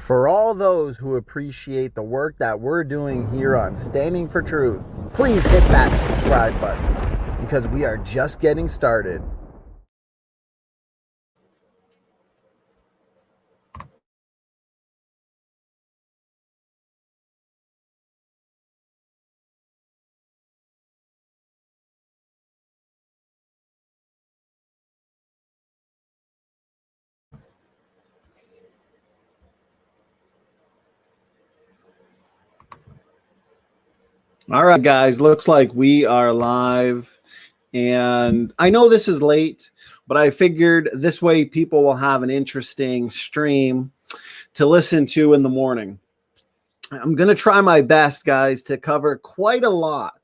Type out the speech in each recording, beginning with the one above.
For all those who appreciate the work that we're doing here on Standing for Truth, please hit that subscribe button because we are just getting started. All right, guys, looks like we are live. And I know this is late, but I figured this way people will have an interesting stream to listen to in the morning. I'm going to try my best, guys, to cover quite a lot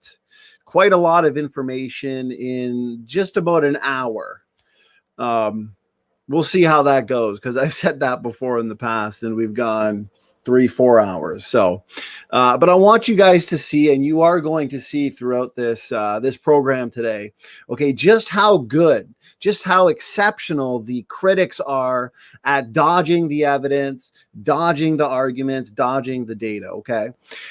of information in just about an hour. We'll see how that goes, because I've said that before in the past, and we've gone 3-4 hours. So, but I want you guys to see, and you are going to see throughout this this program today, okay, just how good, just how exceptional the critics are at dodging the evidence, dodging the arguments, dodging the data. Okay,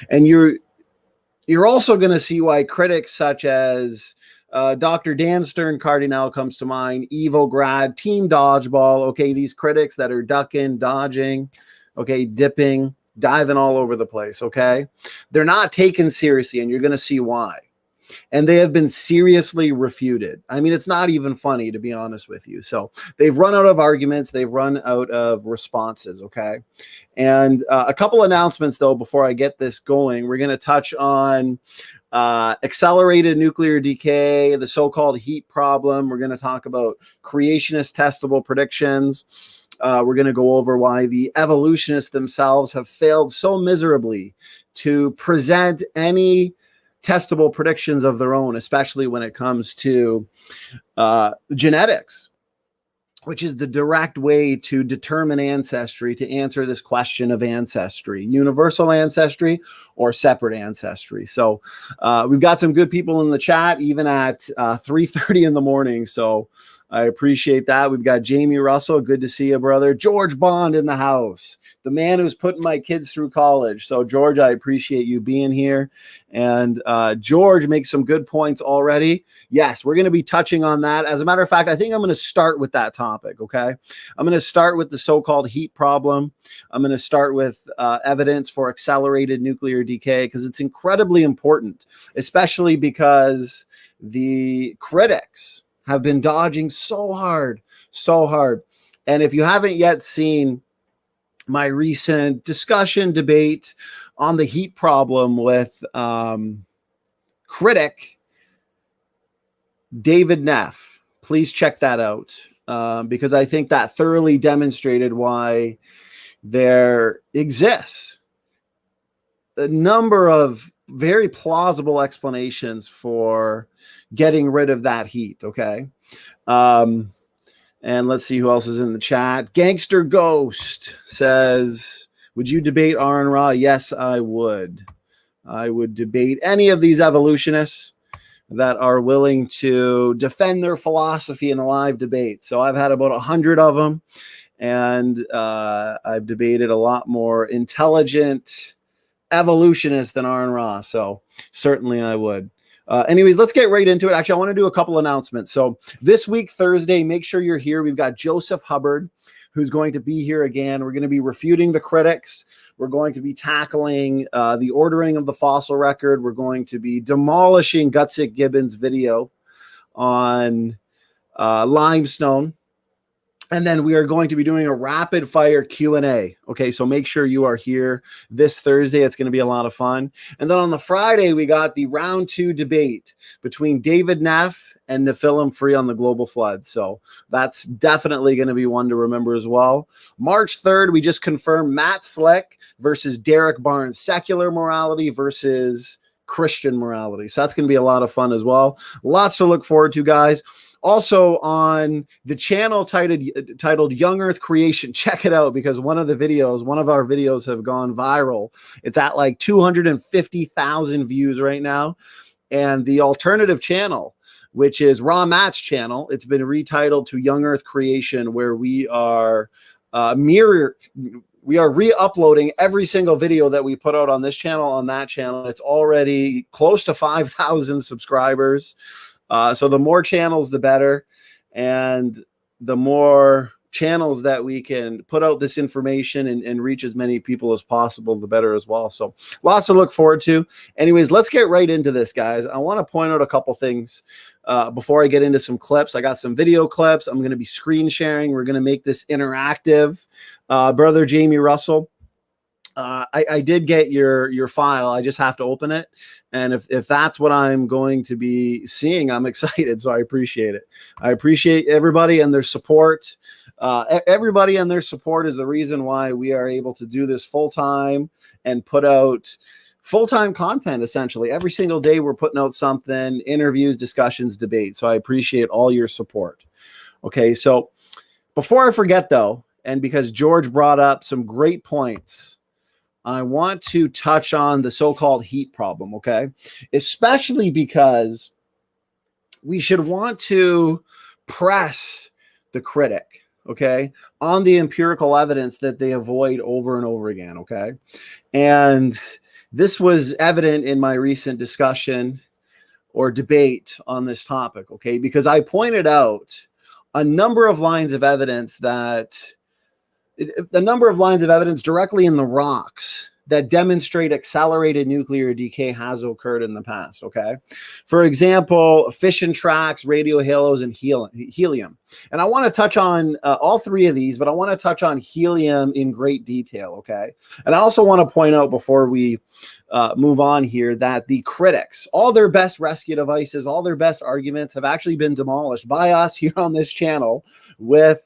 and you're also going to see why critics such as Dr. Dan Stern Cardinale comes to mind, Evograd, Team Dodgeball. Okay, these critics that are ducking, dodging, okay, dipping, diving all over the place, okay? They're not taken seriously, and you're going to see why. and they have been seriously refuted. I mean, it's not even funny, to be honest with you. So they've run out of arguments. They've run out of responses, okay? And a couple announcements, though, before I get this going. We're going to touch on accelerated nuclear decay, the so-called heat problem. We're going to talk about creationist testable predictions. We're going to go over why the evolutionists themselves have failed so miserably to present any testable predictions of their own, especially when it comes to genetics, which is the direct way to determine ancestry, to answer this question of ancestry, universal ancestry or separate ancestry. So we've got some good people in the chat, even at 3:30 in the morning. So I appreciate that. We've got Jamie Russell. Good to see you, brother. George Bond in the house, the man who's putting my kids through college. So George, I appreciate you being here. And George makes some good points already. Yes, we're going to be touching on that. As a matter of fact, I think I'm going to start with that topic, okay? I'm going to start with the so-called heat problem. I'm going to start with evidence for accelerated nuclear decay, because it's incredibly important, especially because the critics have been dodging so hard. And if you haven't yet seen my recent discussion, debate on the heat problem with critic David Neff, please check that out, because I think that thoroughly demonstrated why there exists a number of very plausible explanations for getting rid of that heat, okay? And let's see who else is in the chat. Gangster Ghost says, would you debate Aaron Ra? Yes, I would. I would debate any of these evolutionists that are willing to defend their philosophy in a live debate. So I've had about 100 of them, and I've debated a lot more intelligent evolutionists than Aaron Ra. So certainly I would. Anyways, let's get right into it. Actually, I want to do a couple announcements. So this week, Thursday, make sure you're here. We've got Joseph Hubbard, who's going to be here again. We're going to be refuting the critics. We're going to be tackling the ordering of the fossil record. We're going to be demolishing Gutsick Gibbon's video on limestone. And then we are going to be doing a rapid fire Q&A. Okay, so make sure you are here this Thursday. It's going to be a lot of fun. And then on the Friday, we got the round 2 debate between David Neff and Nephilim Free on the global flood. So that's definitely going to be one to remember as well. March 3rd, we just confirmed Matt Slick versus Derek Barnes, secular morality versus Christian morality. So that's going to be a lot of fun as well. Lots to look forward to, guys. Also on the channel titled Young Earth Creation, check it out, because one of our videos have gone viral. It's at like 250,000 views right now. And the alternative channel, which is Raw Matt's channel, it's been retitled to Young Earth Creation, where we are re-uploading every single video that we put out on this channel, on that channel. It's already close to 5,000 subscribers. So the more channels, the better. And the more channels that we can put out this information and reach as many people as possible, the better as well. So lots to look forward to. Anyways, let's get right into this, guys. I want to point out a couple things before I get into some clips. I got some video clips. I'm going to be screen sharing. We're going to make this interactive. Brother Jamie Russell, I did get your file. I just have to open it. And if that's what I'm going to be seeing, I'm excited. So I appreciate it. I appreciate everybody and their support. Everybody and their support is the reason why we are able to do this full time and put out full-time content. Essentially every single day we're putting out something, interviews, discussions, debates. So I appreciate all your support. Okay, so before I forget though, and because George brought up some great points, I want to touch on the so-called heat problem, okay? Especially because we should want to press the critic, okay, on the empirical evidence that they avoid over and over again, okay? And this was evident in my recent discussion or debate on this topic, okay? Because I pointed out a number of lines of evidence directly in the rocks that demonstrate accelerated nuclear decay has occurred in the past, okay? For example, fission tracks, radio halos, and helium. And I want to touch on all three of these, but I want to touch on helium in great detail, okay? And I also want to point out before we move on here that the critics, all their best rescue devices, all their best arguments have actually been demolished by us here on this channel with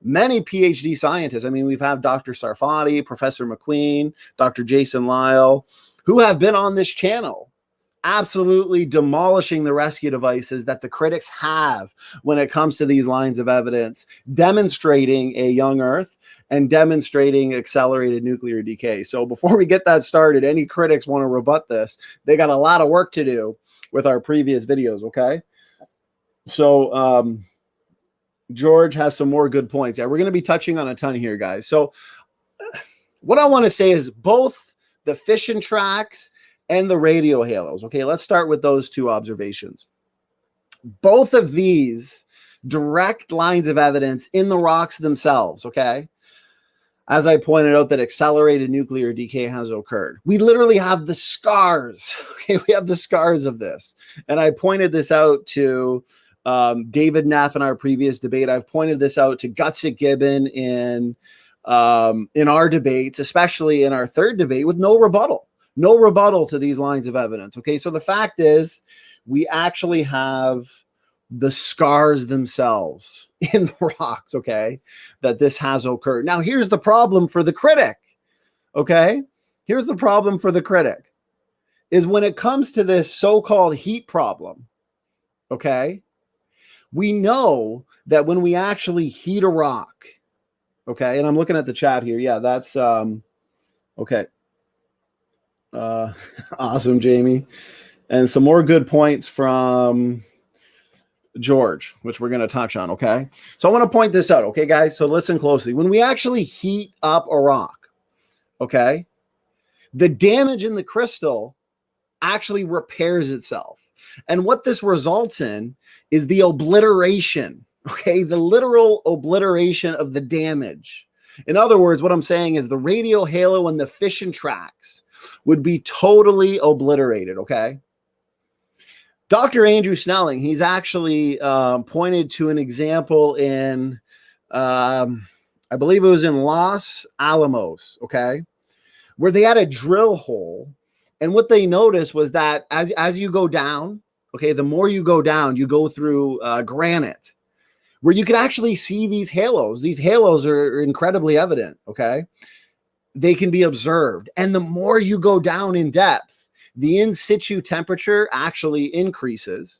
many PhD scientists. I mean, we've had Dr. Sarfati, Professor McQueen, Dr. Jason Lyell, who have been on this channel absolutely demolishing the rescue devices that the critics have when it comes to these lines of evidence, demonstrating a young Earth and demonstrating accelerated nuclear decay. So before we get that started, any critics want to rebut this, they got a lot of work to do with our previous videos, okay? So, George has some more good points. Yeah, we're going to be touching on a ton here, guys. So what I want to say is both the fission tracks and the radio halos. Okay, let's start with those two observations. Both of these direct lines of evidence in the rocks themselves, okay? As I pointed out, that accelerated nuclear decay has occurred. We literally have the scars. Okay, we have the scars of this. And I pointed this out to David Neff in our previous debate. I've pointed this out to Gutsick Gibbon in our debates, especially in our third debate, with no rebuttal to these lines of evidence. Okay, so the fact is we actually have the scars themselves in the rocks, okay, that this has occurred. Now, here's the problem for the critic, okay? Here's the problem for the critic is when it comes to this so-called heat problem, okay, we know that when we actually heat a rock, okay, and I'm looking at the chat here. Yeah, that's, okay. Awesome, Jamie. And some more good points from George, which we're going to touch on, okay? So I want to point this out, okay, guys? So listen closely. When we actually heat up a rock, okay, the damage in the crystal actually repairs itself. And what this results in is the obliteration, okay, the literal obliteration of the damage. In other words, what I'm saying is the radio halo and the fission tracks would be totally obliterated, okay? Dr. Andrew Snelling, he's actually pointed to an example in, I believe it was in Los Alamos, okay, where they had a drill hole. And what they noticed was that as you go down, okay, the more you go down, you go through granite, where you can actually see these halos. These halos are incredibly evident, okay? They can be observed. And the more you go down in depth, the in situ temperature actually increases.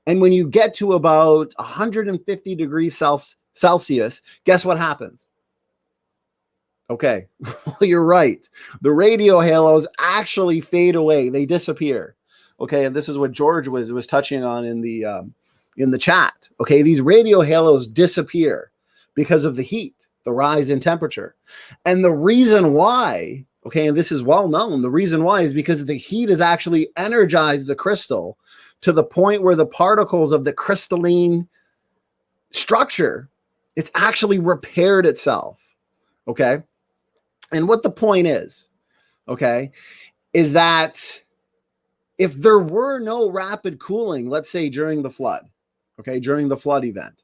And when you get to about 150 degrees Celsius, guess what happens? Okay, well, you're right. The radio halos actually fade away. They disappear. Okay, and this is what George was touching on in the chat. Okay, these radio halos disappear because of the heat, the rise in temperature. And the reason why, okay, and this is well known, the reason why is because the heat has actually energized the crystal to the point where the particles of the crystalline structure, it's actually repaired itself. Okay. And what the point is, okay, is that if there were no rapid cooling, let's say during the flood, okay, during the flood event,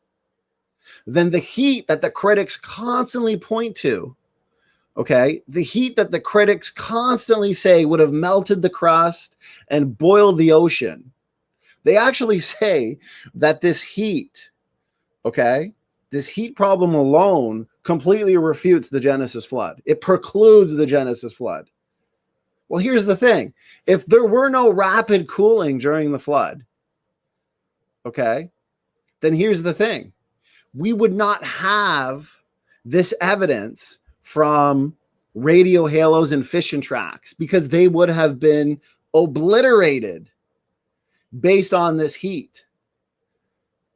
then the heat that the critics constantly point to, okay, the heat that the critics constantly say would have melted the crust and boiled the ocean, they actually say that this heat, okay, this heat problem alone completely refutes the Genesis flood. It precludes the Genesis flood. Well, here's the thing. If there were no rapid cooling during the flood, okay, then here's the thing. We would not have this evidence from radio halos and fission tracks because they would have been obliterated based on this heat.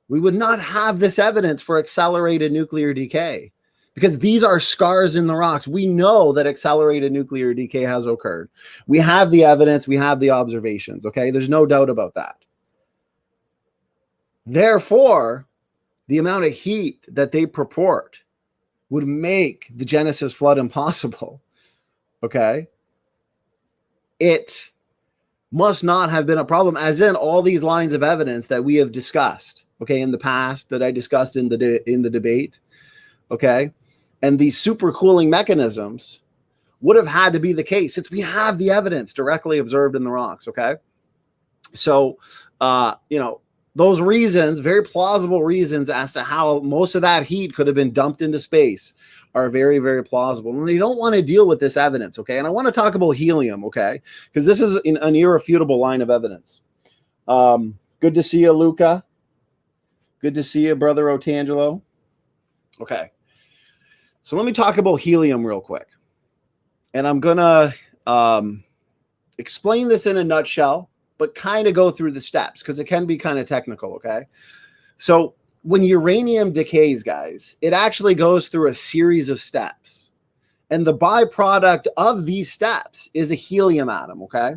We would not have this evidence for accelerated nuclear decay because these are scars in the rocks. We know that accelerated nuclear decay has occurred. We have the evidence. We have the observations. Okay, there's no doubt about that. Therefore, the amount of heat that they purport would make the Genesis flood impossible. Okay, it must not have been a problem, as in all these lines of evidence that we have discussed, okay, in the past, that I discussed in the debate, okay, and these supercooling mechanisms would have had to be the case since we have the evidence directly observed in the rocks, okay? So, those reasons, very plausible reasons as to how most of that heat could have been dumped into space are very, very plausible. And they don't want to deal with this evidence, okay? And I want to talk about helium, okay? Because this is an irrefutable line of evidence. Good to see you, Luca. Good to see you, Brother Otangelo. Okay. So let me talk about helium real quick. And I'm going to explain this in a nutshell, but kind of go through the steps because it can be kind of technical, okay? So when uranium decays, guys, it actually goes through a series of steps. And the byproduct of these steps is a helium atom, okay?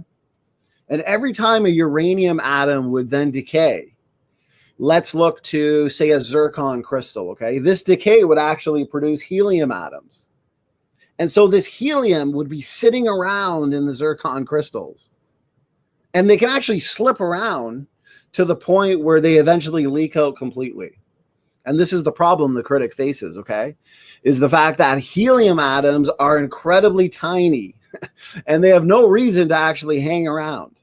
And every time a uranium atom would then decay, let's look to, say, a zircon crystal, okay? This decay would actually produce helium atoms. And so this helium would be sitting around in the zircon crystals. And they can actually slip around to the point where they eventually leak out completely. And this is the problem the critic faces, okay, is the fact that helium atoms are incredibly tiny and they have no reason to actually hang around.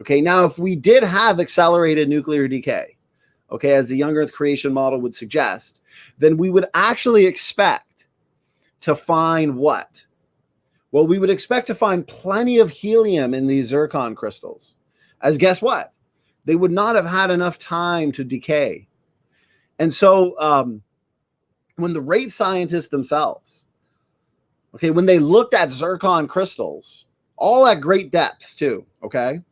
Okay, now if we did have accelerated nuclear decay, okay, as the young Earth creation model would suggest, then we would actually expect to find what? Well, we would expect to find plenty of helium in these zircon crystals. As guess what? They would not have had enough time to decay. And so when the rate scientists themselves, okay, when they looked at zircon crystals, all at great depths too, okay,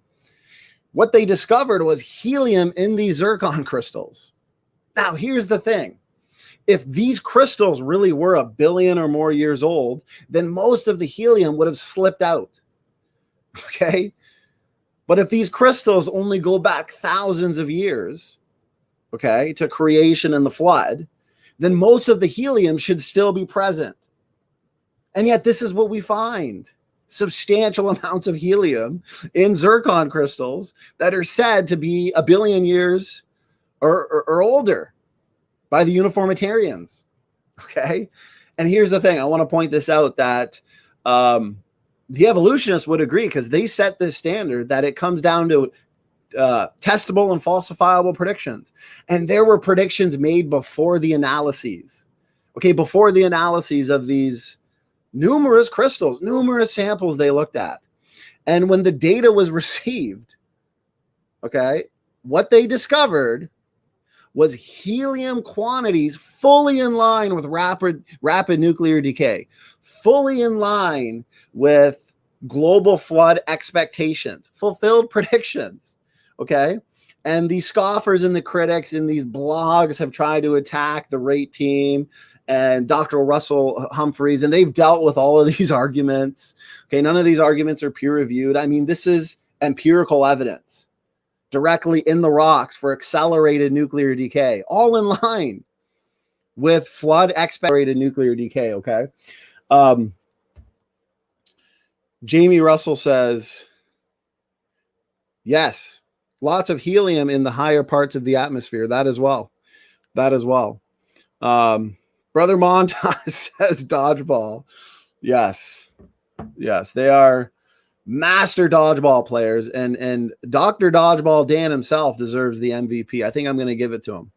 what they discovered was helium in these zircon crystals. Now, here's the thing. If these crystals really were 1 billion or more years old, then most of the helium would have slipped out, okay? But if these crystals only go back thousands of years, okay, to creation and the flood, then most of the helium should still be present. And yet this is what we find. Substantial amounts of helium in zircon crystals that are said to be 1 billion years or older by the uniformitarians, okay? And here's the thing. I want to point this out that the evolutionists would agree because they set this standard that it comes down to testable and falsifiable predictions. And there were predictions made before the analyses, okay, before the analyses of these numerous crystals, numerous samples they looked at. And when the data was received, okay, what they discovered was helium quantities fully in line with rapid nuclear decay, fully in line with global flood expectations, fulfilled predictions, okay? And the scoffers and the critics in these blogs have tried to attack the rate team and Dr. Russell Humphreys, and they've dealt with all of these arguments. Okay, none of these arguments are peer-reviewed. I mean, this is empirical evidence directly in the rocks for accelerated nuclear decay, all in line with flood accelerated nuclear decay, okay? Jamie Russell says, yes, lots of helium in the higher parts of the atmosphere. That as well. That as well. Brother Montas says dodgeball. Yes. Yes, they are master dodgeball players, and Dr. Dodgeball Dan himself deserves the MVP. I think I'm going to give it to him.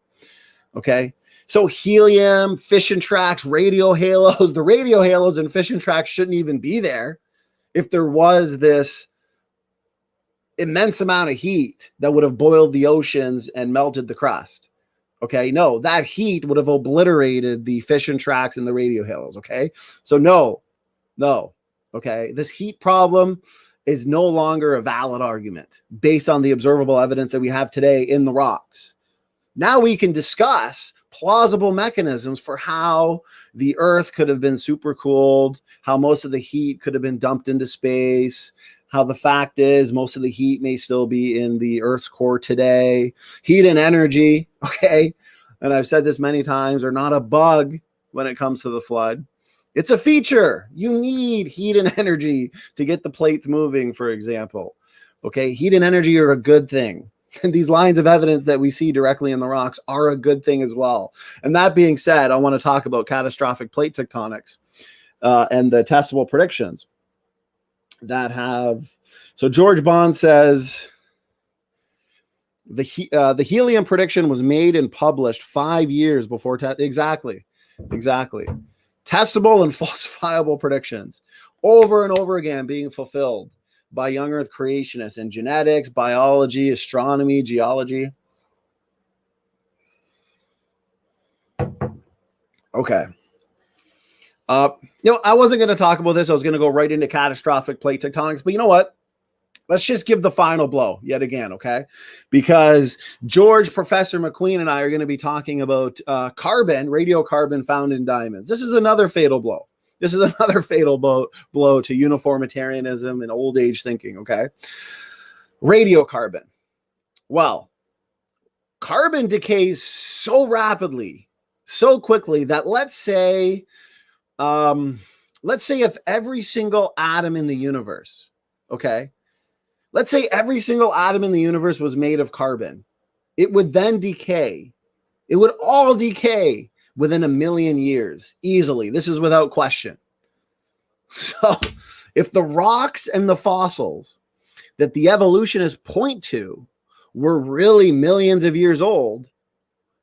Okay. So helium, fission tracks, radio halos, the radio halos and fission tracks shouldn't even be there if there was this immense amount of heat that would have boiled the oceans and melted the crust. Okay. No, that heat would have obliterated the fission tracks and the radio halos. Okay. So no. Okay, this heat problem is no longer a valid argument based on the observable evidence that we have today in the rocks. Now we can discuss plausible mechanisms for how the Earth could have been supercooled, how most of the heat could have been dumped into space, how the fact is most of the heat may still be in the Earth's core today. Heat and energy, okay, and I've said this many times, are not a bug when it comes to the flood. It's a feature. You need heat and energy to get the plates moving, for example. Okay, heat and energy are a good thing. And these lines of evidence that we see directly in the rocks are a good thing as well. And that being said, I want to talk about catastrophic plate tectonics and the testable predictions that have. So George Bond says the helium prediction was made and published 5 years before. Exactly. Testable and falsifiable predictions over and over again being fulfilled by young Earth creationists in genetics, biology, astronomy, geology. Okay. I wasn't going to talk about this. I was going to go right into catastrophic plate tectonics, but you know what? Let's just give the final blow yet again, okay? Because George, Professor McQueen, and I are going to be talking about carbon, radiocarbon found in diamonds. This is another fatal blow. This is another fatal blow to uniformitarianism and old age thinking, okay? Radiocarbon. Well, carbon decays so rapidly, so quickly that let's say if every single atom in the universe, okay? Let's say every single atom in the universe was made of carbon. It would then decay. It would all decay within 1 million years, easily. This is without question. So if the rocks and the fossils that the evolutionists point to were really millions of years old,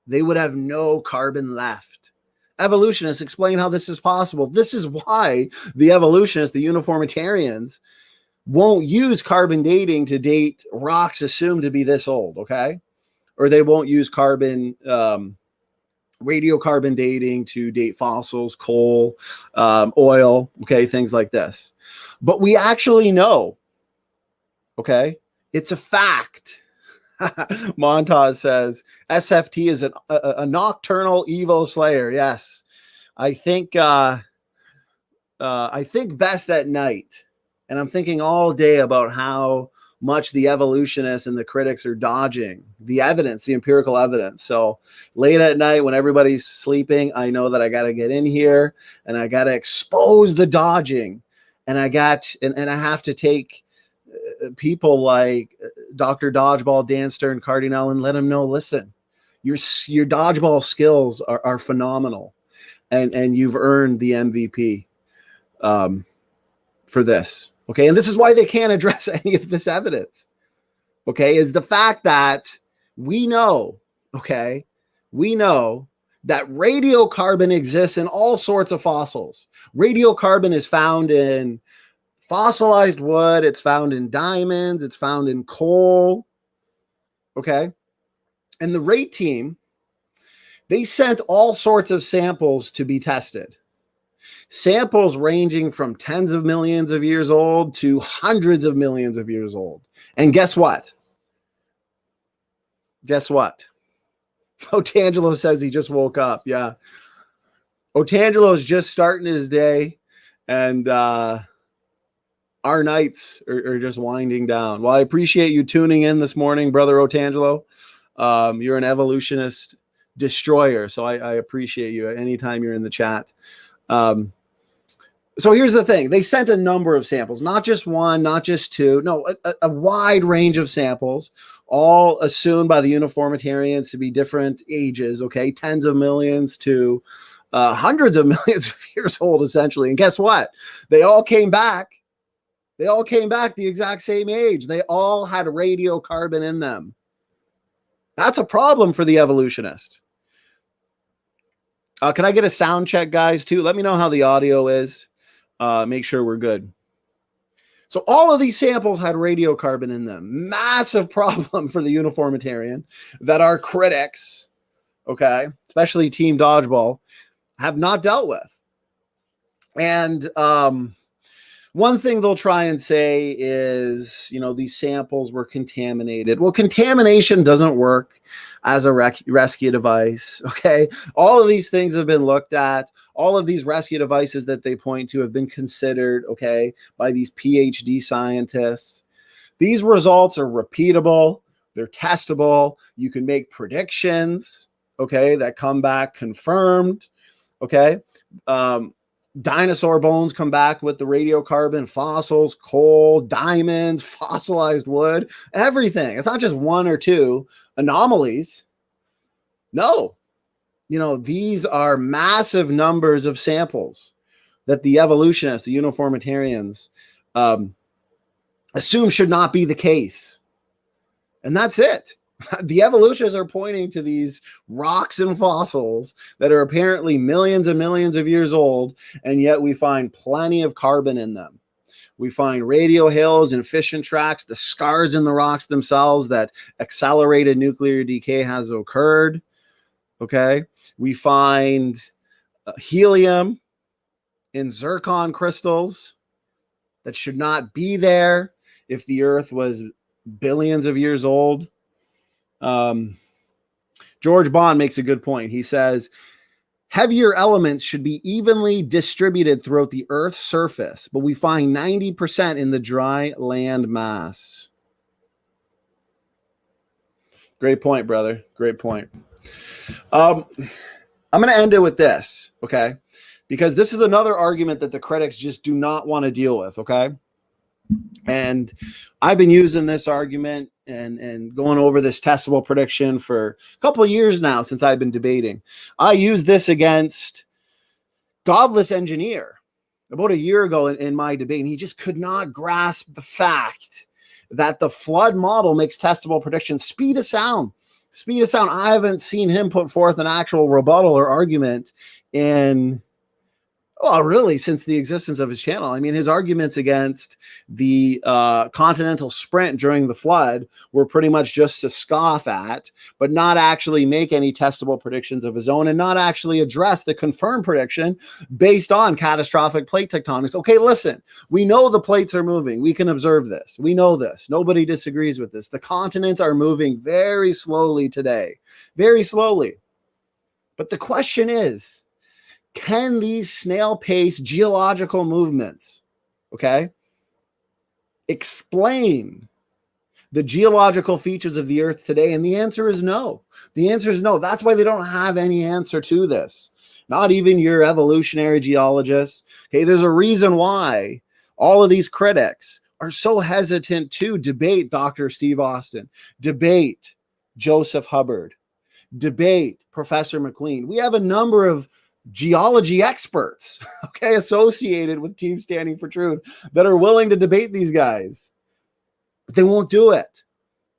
they would have no carbon left. Evolutionists explain how this is possible. This is why the evolutionists, the uniformitarians, won't use carbon dating to date rocks assumed to be this old, okay? Or they won't use carbon, radiocarbon dating to date fossils, coal, oil, okay, things like this. But we actually know, okay? It's a fact. Montaz says, SFT is a nocturnal Evo slayer. Yes. I think best at night. And I'm thinking all day about how much the evolutionists and the critics are dodging the evidence, the empirical evidence. So late at night when everybody's sleeping, I know that I got to get in here and I got to expose the dodging. And I have to take people like Dr. Dodgeball Dan Stern Cardinale and let them know, listen, your dodgeball skills are phenomenal. And you've earned the MVP for this. Okay. And this is why they can't address any of this evidence. Okay. Is the fact that we know that radiocarbon exists in all sorts of fossils. Radiocarbon is found in fossilized wood. It's found in diamonds. It's found in coal. Okay. And the rate team, they sent all sorts of samples to be tested. Samples ranging from tens of millions of years old to hundreds of millions of years old. And guess what? Otangelo says he just woke up. Yeah. Otangelo's just starting his day, and our nights are just winding down. Well, I appreciate you tuning in this morning, Brother Otangelo. You're an evolutionist destroyer, so I appreciate you anytime you're in the chat. So here's the thing. They sent a number of samples, not just one, not just two. No, a wide range of samples, all assumed by the uniformitarians to be different ages, okay? Tens of millions to hundreds of millions of years old, essentially. And guess what? They all came back. The exact same age. They all had radiocarbon in them. That's a problem for the evolutionist. Can I get a sound check, guys, too? Let me know how the audio is. Make sure we're good. So all of these samples had radiocarbon in them. Massive problem for the uniformitarian that our critics, okay, especially Team Dodgeball, have not dealt with. And one thing they'll try and say is, these samples were contaminated. Well, contamination doesn't work as a rescue device, okay? All of these things have been looked at. All of these rescue devices that they point to have been considered, okay, by these PhD scientists. These results are repeatable. They're testable. You can make predictions, okay, that come back confirmed, okay? Dinosaur bones come back with the radiocarbon, fossils, coal, diamonds, fossilized wood, everything. It's not just one or two anomalies. No, these are massive numbers of samples that the evolutionists, the uniformitarians, assume should not be the case. And that's it. The evolutionists are pointing to these rocks and fossils that are apparently millions and millions of years old, and yet we find plenty of carbon in them. We find radio halos and fission tracks, the scars in the rocks themselves that accelerated nuclear decay has occurred. Okay. We find helium in zircon crystals that should not be there if the Earth was billions of years old. George Bond makes a good point. He says, heavier elements should be evenly distributed throughout the Earth's surface, but we find 90% in the dry land mass. Great point, brother. Great point. I'm going to end it with this, okay? Because this is another argument that the critics just do not want to deal with, okay? And I've been using this argument and going over this testable prediction for a couple of years now since I've been debating. I used this against Godless Engineer about a year ago in my debate, and he just could not grasp the fact that the flood model makes testable predictions. Speed of sound. I haven't seen him put forth an actual rebuttal or argument in, well, really, since the existence of his channel. I mean, his arguments against the continental sprint during the flood were pretty much just to scoff at, but not actually make any testable predictions of his own and not actually address the confirmed prediction based on catastrophic plate tectonics. Okay, listen, we know the plates are moving. We can observe this. We know this. Nobody disagrees with this. The continents are moving very slowly today, very slowly. But the question is, can these snail-paced geological movements, okay, explain the geological features of the Earth today? And the answer is no. The answer is no. That's why they don't have any answer to this. Not even your evolutionary geologists. Okay, there's a reason why all of these critics are so hesitant to debate Dr. Steve Austin, debate Joseph Hubbard, debate Professor McQueen. We have a number of geology experts, okay, associated with Team Standing for Truth that are willing to debate these guys, but they won't do it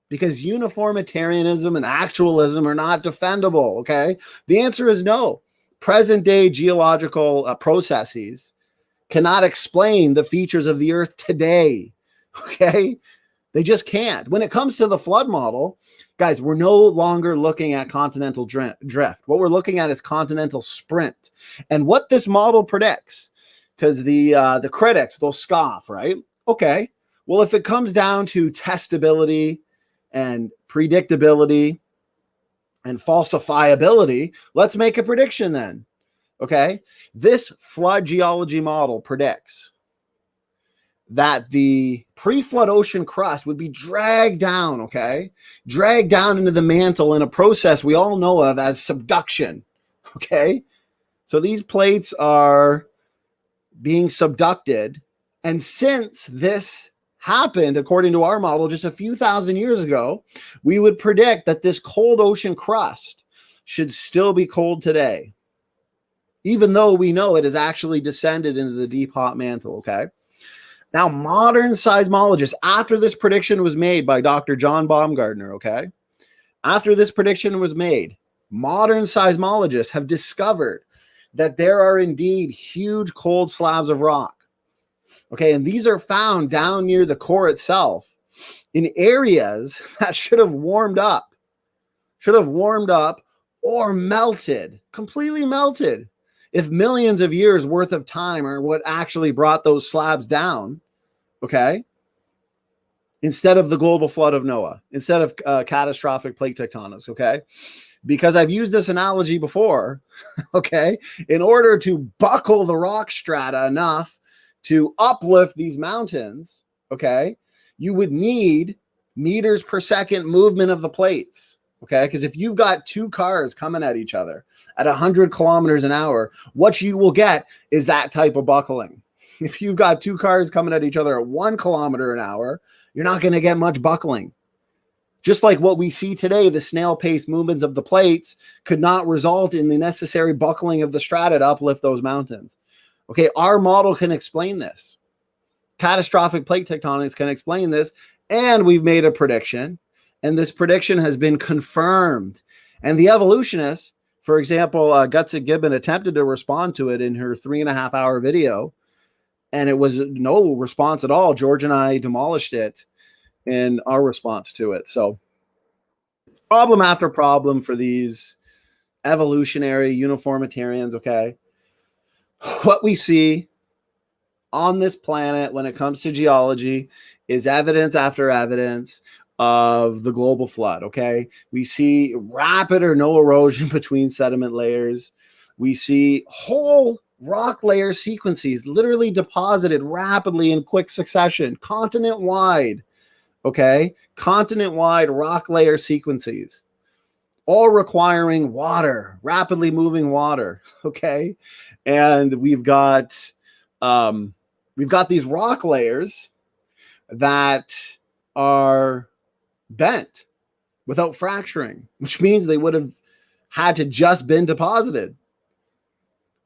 because uniformitarianism and actualism are not defendable. Okay, the answer is no. Present day geological processes cannot explain the features of the Earth today. Okay, they just can't. When it comes to the flood model, guys, we're no longer looking at continental drift. What we're looking at is continental sprint. And what this model predicts, because the critics, they'll scoff, right? Okay, well, if it comes down to testability and predictability and falsifiability, let's make a prediction then. Okay, this flood geology model predicts that the pre-flood ocean crust would be dragged down, okay? Dragged down into the mantle in a process we all know of as subduction, okay? So these plates are being subducted. And since this happened, according to our model, just a few thousand years ago, we would predict that this cold ocean crust should still be cold today, even though we know it has actually descended into the deep hot mantle, okay? Now, modern seismologists, after this prediction was made by Dr. John Baumgartner, okay? After this prediction was made, modern seismologists have discovered that there are indeed huge cold slabs of rock, okay? And these are found down near the core itself in areas that should have warmed up or melted, completely melted, if millions of years worth of time are what actually brought those slabs down, okay, instead of the global flood of Noah, instead of catastrophic plate tectonics, okay, because I've used this analogy before, okay, in order to buckle the rock strata enough to uplift these mountains, okay, you would need meters per second movement of the plates, Okay, because if you've got two cars coming at each other at 100 kilometers an hour, what you will get is that type of buckling. If you've got two cars coming at each other at 1 kilometer an hour, you're not going to get much buckling. Just like what we see today, the snail-paced movements of the plates could not result in the necessary buckling of the strata to uplift those mountains. Okay, our model can explain this. Catastrophic plate tectonics can explain this, and we've made a prediction, and this prediction has been confirmed. And the evolutionists, for example, Gutsick Gibbon attempted to respond to it in her 3.5-hour video, and it was no response at all. George and I demolished it in our response to it. So problem after problem for these evolutionary uniformitarians, okay? What we see on this planet when it comes to geology is evidence after evidence of the global flood, okay? We see rapid or no erosion between sediment layers. We see whole rock layer sequences literally deposited rapidly in quick succession, continent-wide, okay? Continent-wide rock layer sequences, all requiring water, rapidly moving water, okay? And we've got these rock layers that are bent without fracturing, which means they would have had to just been deposited.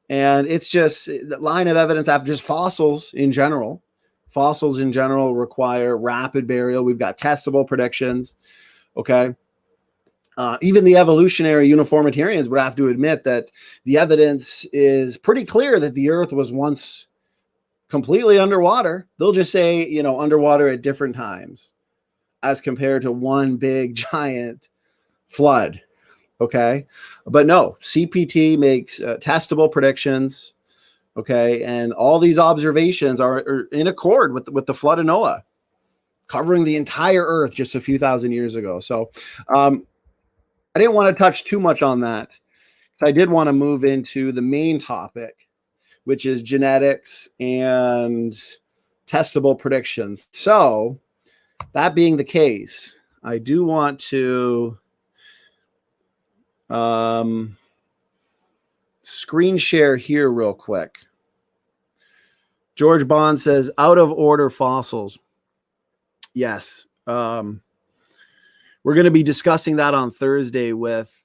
And it's just the line of evidence after just fossils in general. Fossils in general require rapid burial. We've got testable predictions, okay? Even the evolutionary uniformitarians would have to admit that the evidence is pretty clear that the Earth was once completely underwater. They'll just say, you know, underwater at different times as compared to one big giant flood, okay? But no, CPT makes testable predictions, okay? And all these observations are in accord with the flood of Noah, covering the entire Earth just a few thousand years ago. So I didn't want to touch too much on that because I did want to move into the main topic, which is genetics and testable predictions. So that being the case, I do want to screen share here real quick. George Bond says, out of order fossils. Yes. We're going to be discussing that on Thursday with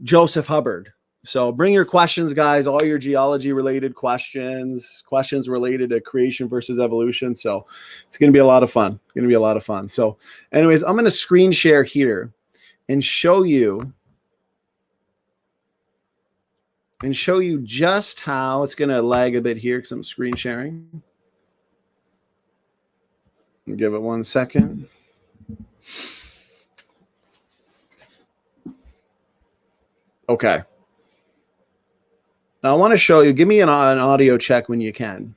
Joseph Hubbard. So bring your questions, guys, all your geology related questions related to creation versus evolution. So it's going to be a lot of fun. So anyways, I'm going to screen share here and show you just how it's going to lag a bit here because I'm screen sharing. I'll give it 1 second. Okay. Now I want to show you, give me an audio check when you can.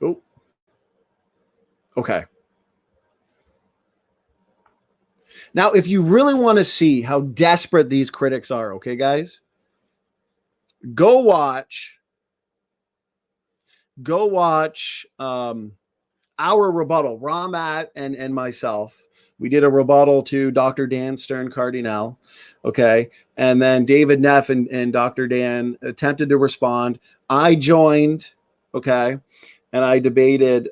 Oh, okay. Now, if you really want to see how desperate these critics are, okay, guys, go watch our rebuttal. Ramat and myself, we did a rebuttal to Dr. Dan Stern Cardinale, okay? And then David Neff and Dr. Dan attempted to respond. I joined, okay? And I debated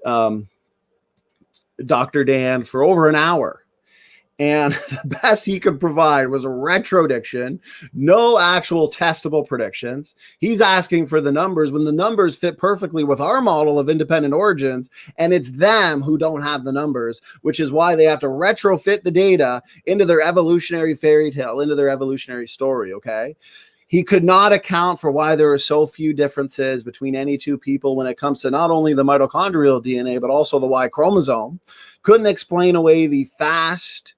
Dr. Dan for over an hour. And the best he could provide was a retrodiction, no actual testable predictions. He's asking for the numbers when the numbers fit perfectly with our model of independent origins, and it's them who don't have the numbers, which is why they have to retrofit the data into their evolutionary fairy tale, into their evolutionary story, okay? He could not account for why there are so few differences between any two people when it comes to not only the mitochondrial DNA, but also the Y chromosome. Couldn't explain away the fast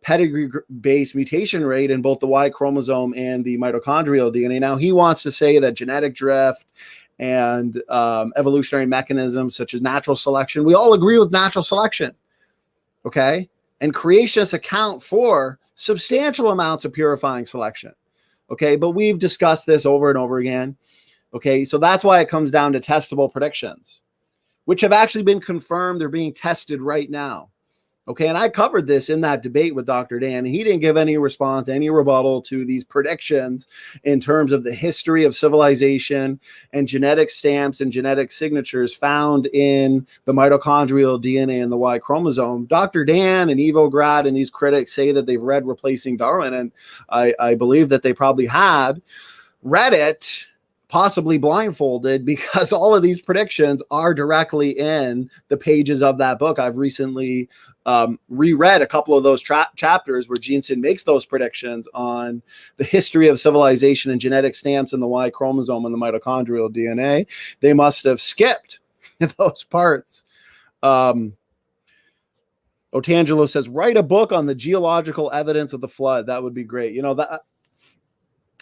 pedigree-based mutation rate in both the Y chromosome and the mitochondrial DNA. Now, he wants to say that genetic drift and evolutionary mechanisms such as natural selection, we all agree with natural selection, okay? And creationists account for substantial amounts of purifying selection, okay? But we've discussed this over and over again, okay? So that's why it comes down to testable predictions. which have actually been confirmed. They're being tested right now. Okay, and I covered this in that debate with Dr. Dan, and he didn't give any response, any rebuttal to these predictions in terms of the history of civilization and genetic stamps and genetic signatures found in the mitochondrial DNA and the Y chromosome. Dr. Dan and Evograd and these critics say that they've read Replacing Darwin, and I believe that they probably had read it, possibly blindfolded, because all of these predictions are directly in the pages of that book. I've recently reread a couple of those chapters where Jeanson makes those predictions on the history of civilization and genetic stamps in the Y chromosome and the mitochondrial DNA. They must have skipped those parts. Otangelo says, write a book on the geological evidence of the flood. That would be great. You know, that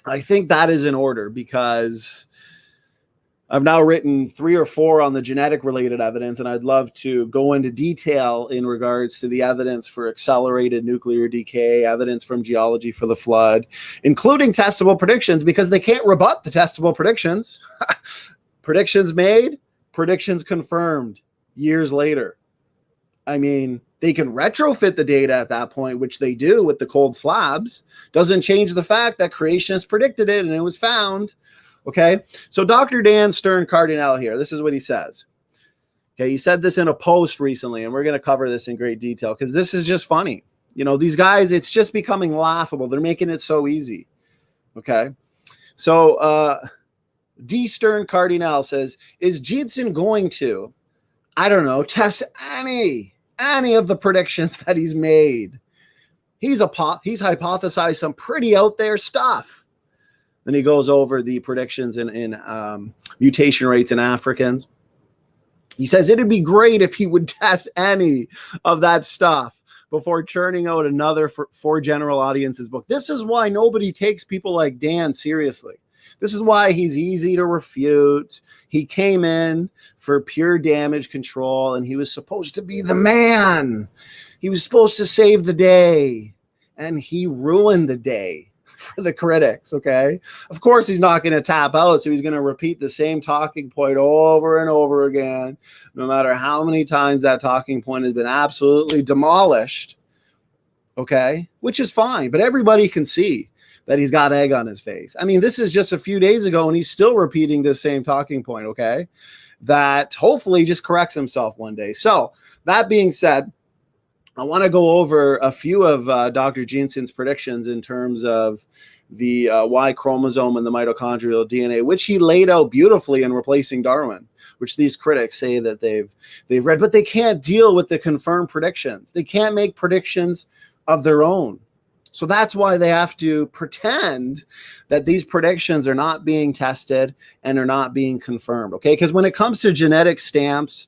I think that is in order, because I've now written 3 or 4 on the genetic related evidence, and I'd love to go into detail in regards to the evidence for accelerated nuclear decay, evidence from geology for the flood, including testable predictions, because they can't rebut the testable predictions. Predictions made, predictions confirmed years later. I mean, they can retrofit the data at that point, which they do with the cold slabs. Doesn't change the fact that creationists predicted it and it was found. Okay, so Dr. Dan Stern Cardinale here, this is what he says. Okay, he said this in a post recently, and we're going to cover this in great detail because this is just funny. You know, these guys, it's just becoming laughable. They're making it so easy. Okay, so D. Stern Cardinale says, is Jeanson going to, I don't know, test any of the predictions that he's made? He's hypothesized some pretty out there stuff. Then he goes over the predictions in mutation rates in Africans. He says it'd be great if he would test any of that stuff before churning out another for general audiences book. This is why nobody takes people like Dan seriously. This is why he's easy to refute. He came in for pure damage control, and he was supposed to be the man. He was supposed to save the day, and he ruined the day for the critics. Okay, of course he's not going to tap out, so he's going to repeat the same talking point over and over again, no matter how many times that talking point has been absolutely demolished. Okay, which is fine, but everybody can see that he's got egg on his face. I mean, this is just a few days ago, and he's still repeating the same talking point. Okay, that hopefully just corrects himself one day. So that being said, I want to go over a few of Dr. Jeanson's predictions in terms of the Y chromosome and the mitochondrial DNA, which he laid out beautifully in Replacing Darwin, which these critics say that they've read, but they can't deal with the confirmed predictions. They can't make predictions of their own. So that's why they have to pretend that these predictions are not being tested and are not being confirmed. Okay, because when it comes to genetic stamps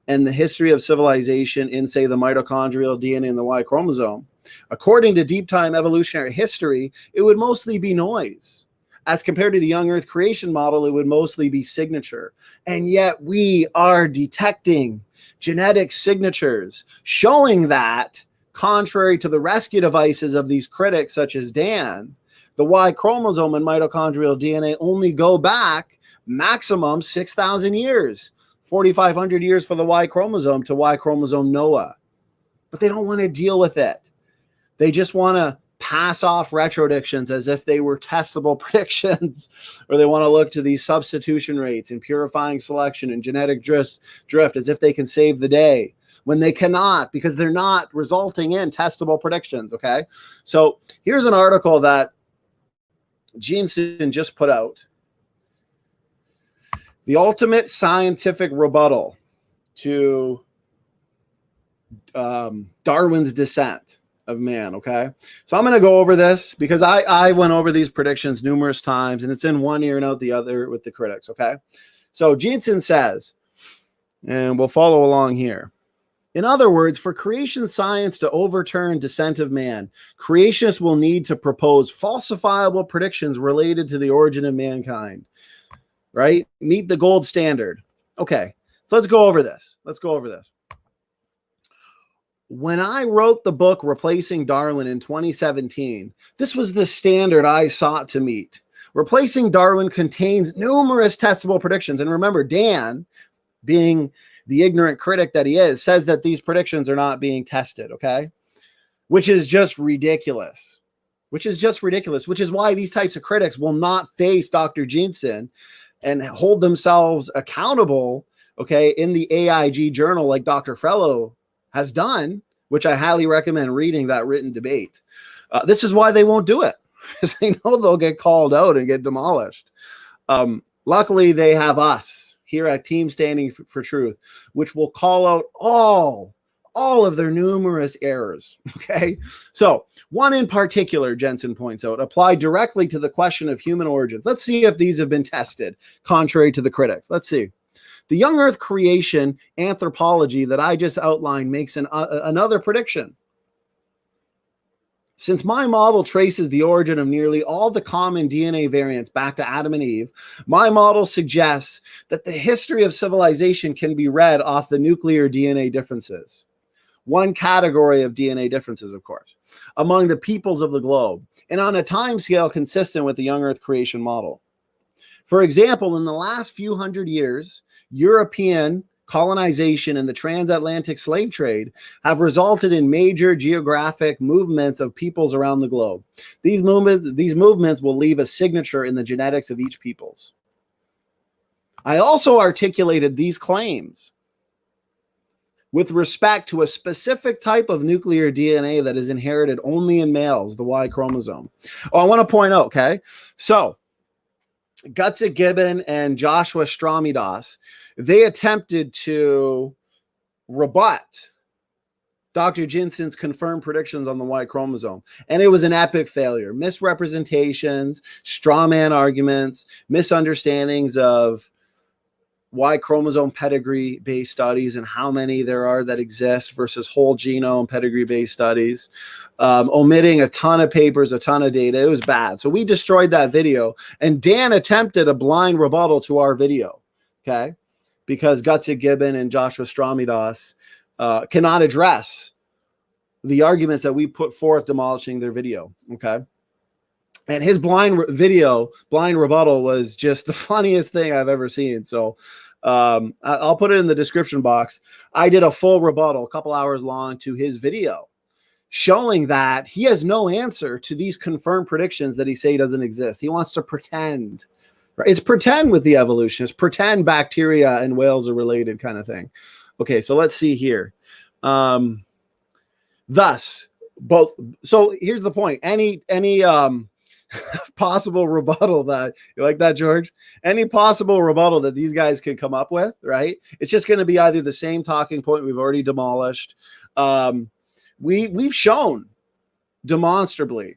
and the history of civilization in, say, the mitochondrial DNA and the Y chromosome, according to deep time evolutionary history, it would mostly be noise. As compared to the young Earth creation model, it would mostly be signature. And yet we are detecting genetic signatures showing that, contrary to the rescue devices of these critics such as Dan, the Y chromosome and mitochondrial DNA only go back maximum 6,000 years. 4,500 years for the Y chromosome to Y chromosome Noah. But they don't want to deal with it. They just want to pass off retrodictions as if they were testable predictions, or they want to look to these substitution rates and purifying selection and genetic drift as if they can save the day, when they cannot, because they're not resulting in testable predictions. Okay, so here's an article that Jeanson just put out. The ultimate scientific rebuttal to Darwin's descent of man. Okay, so I'm going to go over this because I went over these predictions numerous times, and it's in one ear and out the other with the critics. Okay, so Jeanson says, and we'll follow along here. In other words, for creation science to overturn descent of man, creationists will need to propose falsifiable predictions related to the origin of mankind. Right? Meet the gold standard. Okay, so let's go over this. When I wrote the book Replacing Darwin in 2017, this was the standard I sought to meet. Replacing Darwin contains numerous testable predictions. And remember, Dan, being the ignorant critic that he is, says that these predictions are not being tested, okay? Which is just ridiculous. Which is why these types of critics will not face Dr. Jensen and hold themselves accountable, okay, in the AIG journal like Dr. Fellow has done, which I highly recommend reading that written debate. This is why they won't do it, because they know they'll get called out and get demolished. Luckily, they have us here at Team Standing for Truth, which will call out all of their numerous errors, okay? So one in particular, Jensen points out, applied directly to the question of human origins. Let's see if these have been tested, contrary to the critics. Let's see. The young Earth creation anthropology that I just outlined makes another prediction. Since my model traces the origin of nearly all the common DNA variants back to Adam and Eve, my model suggests that the history of civilization can be read off the nuclear DNA differences. One category of DNA differences, of course, among the peoples of the globe, and on a time scale consistent with the young Earth creation model. For example, in the last few hundred years, European colonization and the transatlantic slave trade have resulted in major geographic movements of peoples around the globe. These movements will leave a signature in the genetics of each peoples. I also articulated these claims with respect to a specific type of nuclear DNA that is inherited only in males, the Y chromosome. Oh, I want to point out, okay? So, Gutsick Gibbon and Joshua Stramidas, they attempted to rebut Dr. Jensen's confirmed predictions on the Y chromosome, and it was an epic failure. Misrepresentations, straw man arguments, misunderstandings of Y chromosome pedigree-based studies and how many there are that exist versus whole genome pedigree-based studies, omitting a ton of papers, a ton of data. It was bad. So we destroyed that video, and Dan attempted a blind rebuttal to our video, okay? Because Gutsick Gibbon and Joshua Stramidas cannot address the arguments that we put forth demolishing their video, okay? And his blind rebuttal was just the funniest thing I've ever seen. So I'll put it in the description box. I did a full rebuttal, a couple hours long, to his video, showing that he has no answer to these confirmed predictions that he say doesn't exist. He wants to pretend. Right? It's pretend with the evolutionists, pretend bacteria and whales are related kind of thing. Okay, so let's see here. Thus, both. So here's the point. Any possible rebuttal that you like that, George? Any possible rebuttal that these guys could come up with, right? It's just going to be either the same talking point we've already demolished. We've shown demonstrably,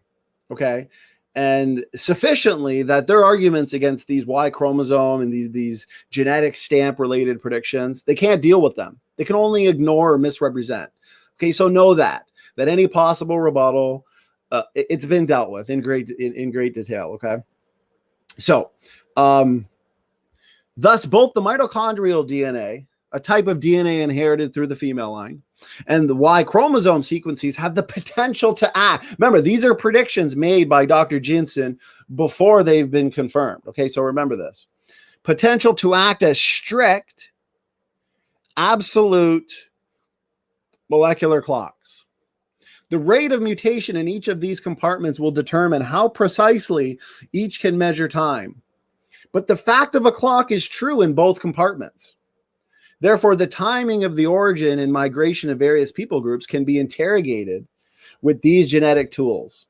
okay, and sufficiently that their arguments against these Y chromosome and these genetic stamp related predictions, they can't deal with them. They can only ignore or misrepresent. Okay, so know that any possible rebuttal, it's been dealt with in great detail. Okay, so thus both the mitochondrial DNA, a type of DNA inherited through the female line, and the Y chromosome sequences have the potential to act. Remember, these are predictions made by Dr. Jensen before they've been confirmed. Okay, so remember this. Potential to act as strict, absolute molecular clocks. The rate of mutation in each of these compartments will determine how precisely each can measure time. But the fact of a clock is true in both compartments. Therefore, the timing of the origin and migration of various people groups can be interrogated with these genetic tools.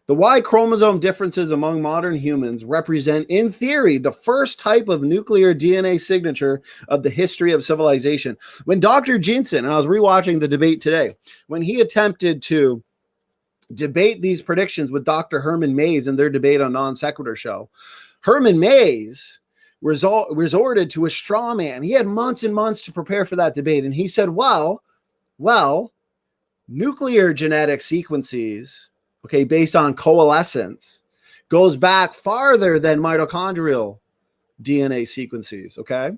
The Y chromosome differences among modern humans represent, in theory, the first type of nuclear DNA signature of the history of civilization. When Dr. Jensen, and I was rewatching the debate today, when he attempted to debate these predictions with Dr. Herman Mays in their debate on Non Sequitur show, Herman Mays resorted to a straw man. He had months and months to prepare for that debate. And he said, well, nuclear genetic sequences, okay, based on coalescence, goes back farther than mitochondrial DNA sequences, okay?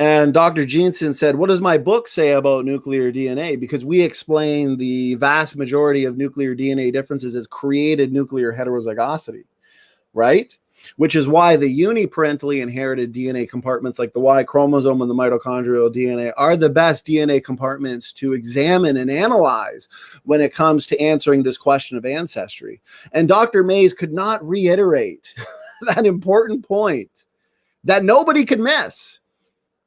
And Dr. Jensen said, what does my book say about nuclear DNA? Because we explain the vast majority of nuclear DNA differences as created nuclear heterozygosity. right? Which is why the uniparentally inherited DNA compartments like the Y chromosome and the mitochondrial DNA are the best DNA compartments to examine and analyze when it comes to answering this question of ancestry. And Dr. Mays could not reiterate that important point that nobody could miss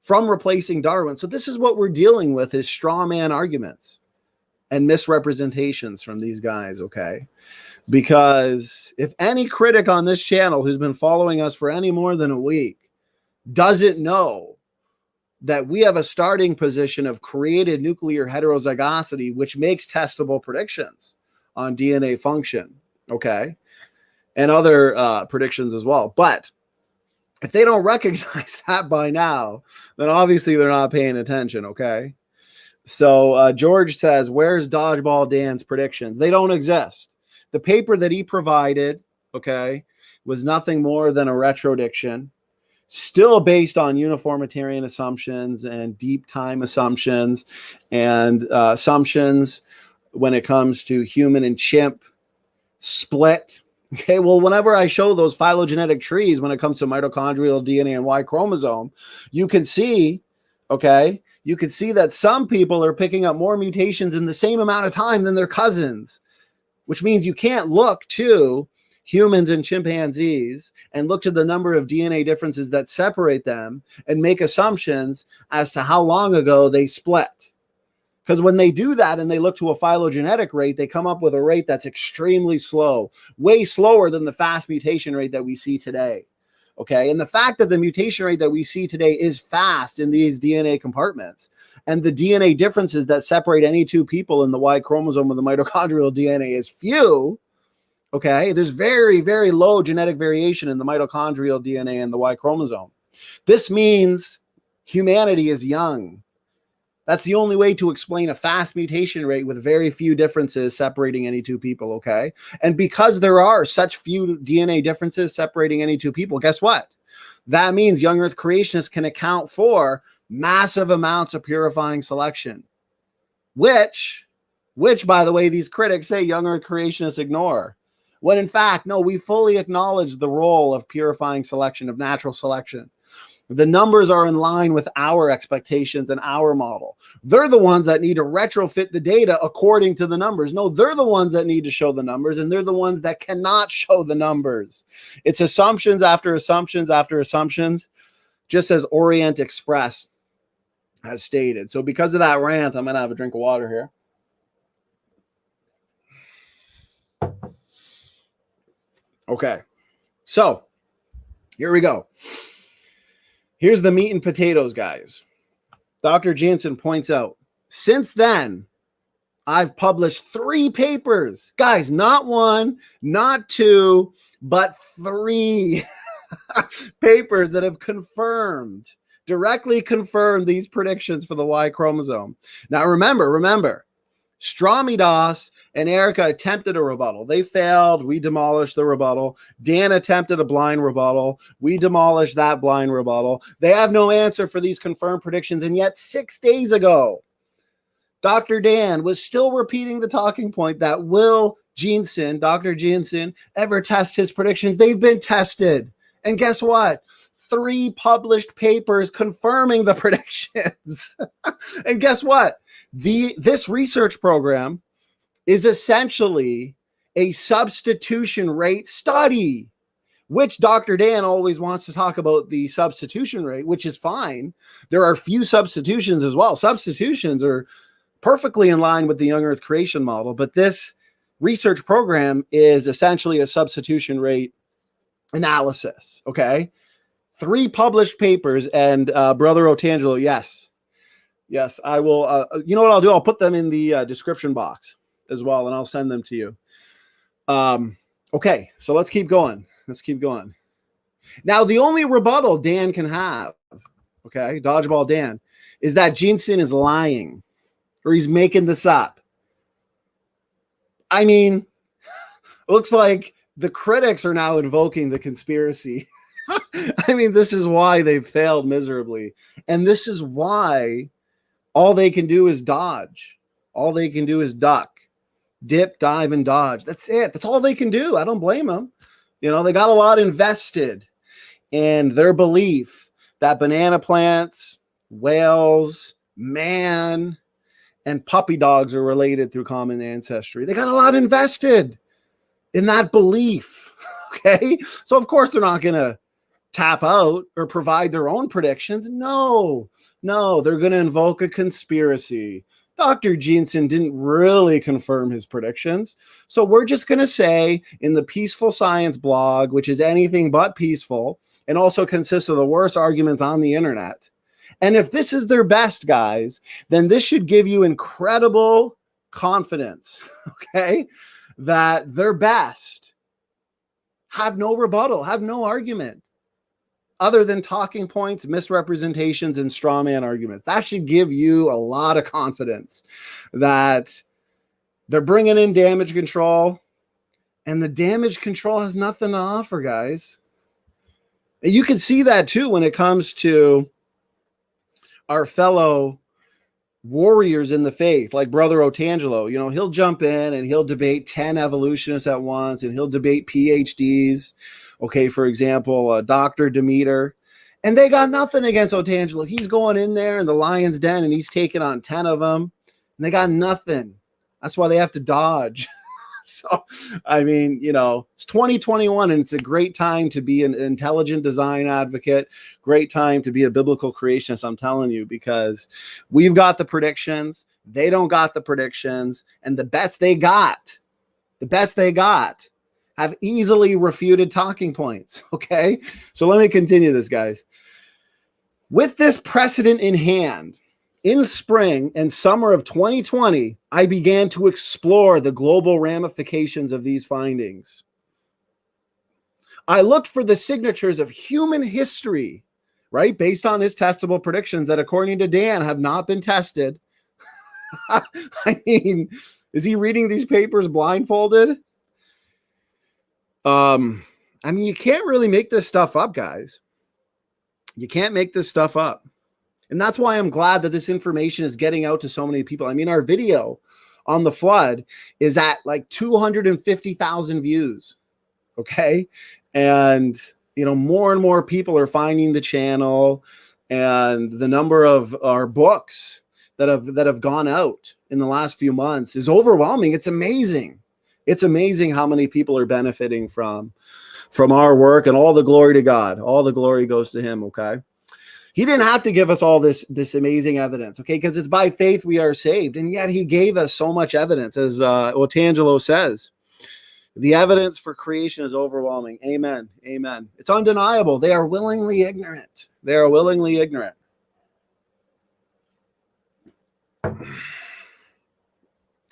from replacing Darwin. So this is what we're dealing with, is straw man arguments and misrepresentations from these guys, okay? Because if any critic on this channel who's been following us for any more than a week doesn't know that we have a starting position of created nuclear heterozygosity, which makes testable predictions on DNA function, okay, and other predictions as well. But if they don't recognize that by now, then obviously they're not paying attention, okay? So George says, where's Dodgeball Dan's predictions? They don't exist. The paper that he provided, okay, was nothing more than a retrodiction, still based on uniformitarian assumptions and deep time assumptions and assumptions when it comes to human and chimp split. Okay, well, whenever I show those phylogenetic trees when it comes to mitochondrial DNA and Y chromosome, you can see, okay, you can see that some people are picking up more mutations in the same amount of time than their cousins, which means you can't look to humans and chimpanzees and look to the number of DNA differences that separate them and make assumptions as to how long ago they split. Because when they do that and they look to a phylogenetic rate, they come up with a rate that's extremely slow, way slower than the fast mutation rate that we see today. Okay, and the fact that the mutation rate that we see today is fast in these DNA compartments, and the DNA differences that separate any two people in the Y chromosome or the mitochondrial DNA is few, okay, there's very, very low genetic variation in the mitochondrial DNA and the Y chromosome. This means humanity is young. That's the only way to explain a fast mutation rate with very few differences separating any two people, okay? And because there are such few DNA differences separating any two people, guess what? That means young Earth creationists can account for massive amounts of purifying selection, which, by the way, these critics say young Earth creationists ignore. When in fact, no, we fully acknowledge the role of purifying selection, of natural selection. The numbers are in line with our expectations and our model. They're the ones that need to retrofit the data according to the numbers. No, they're the ones that need to show the numbers, and they're the ones that cannot show the numbers. It's assumptions after assumptions after assumptions, just as Orient Express has stated. So because of that rant, I'm going to have a drink of water here. Okay, so here we go. Here's the meat and potatoes, guys. Dr. Jansen points out, since then, I've published 3 papers. Guys, not 1, not 2, but 3 papers that have directly confirmed these predictions for the Y chromosome. Now, remember, Stramidas and Erica attempted a rebuttal. They failed. We demolished the rebuttal. Dan attempted a blind rebuttal. We demolished that blind rebuttal. They have no answer for these confirmed predictions. And yet 6 days ago, Dr. Dan was still repeating the talking point that will Dr. Jansen, ever test his predictions? They've been tested. And guess what? 3 published papers confirming the predictions. And guess what? This research program is essentially a substitution rate study, which Dr. Dan always wants to talk about the substitution rate, which is fine. There are few substitutions as well. Substitutions are perfectly in line with the young Earth creation model, but this research program is essentially a substitution rate analysis, okay? 3 published papers, and Brother Otangelo, yes, I will. You know what I'll do? I'll put them in the description box as well, and I'll send them to you. Okay, so let's keep going. Now, the only rebuttal Dan can have, okay, Dodgeball Dan, is that Jansen is lying or he's making this up. I mean, looks like the critics are now invoking the conspiracy. I mean, this is why they've failed miserably. And this is why all they can do is dodge. All they can do is duck, dip, dive, and dodge. That's it. That's all they can do. I don't blame them. You know, they got a lot invested in their belief that banana plants, whales, man, and puppy dogs are related through common ancestry. They got a lot invested in that belief. Okay. So of course they're not going to tap out or provide their own predictions. No, they're going to invoke a conspiracy. Dr. Jensen didn't really confirm his predictions. So we're just going to say in the Peaceful Science blog, which is anything but peaceful and also consists of the worst arguments on the internet. And if this is their best, guys, then this should give you incredible confidence, okay, that their best have no rebuttal, have no argument other than talking points, misrepresentations, and straw man arguments. That should give you a lot of confidence that they're bringing in damage control, and the damage control has nothing to offer, guys. And you can see that too when it comes to our fellow warriors in the faith, like Brother Otangelo. You know, he'll jump in and he'll debate 10 evolutionists at once, and he'll debate PhDs. Okay, for example, Dr. Demeter. And they got nothing against Otangelo. He's going in there in the lion's den and he's taking on 10 of them. And they got nothing. That's why they have to dodge. So, I mean, you know, it's 2021 and it's a great time to be an intelligent design advocate. Great time to be a biblical creationist, I'm telling you, because we've got the predictions. They don't got the predictions. And the best they got have easily refuted talking points. Okay. So let me continue this, guys. With this precedent in hand, in spring and summer of 2020, I began to explore the global ramifications of these findings. I looked for the signatures of human history, right? Based on his testable predictions that, according to Dan, have not been tested. I mean, is he reading these papers blindfolded? I mean, you can't really make this stuff up, guys. You can't make this stuff up. And that's why I'm glad that this information is getting out to so many people. I mean, our video on the flood is at like 250,000 views. Okay. And, you know, more and more people are finding the channel, and the number of our books that have gone out in the last few months is overwhelming. It's amazing. It's amazing how many people are benefiting from our work, and all the glory to God. All the glory goes to him. Okay. He didn't have to give us all this amazing evidence, okay? Because it's by faith we are saved. And yet he gave us so much evidence, as Otangelo says. The evidence for creation is overwhelming. Amen. Amen. It's undeniable. They are willingly ignorant. They are willingly ignorant.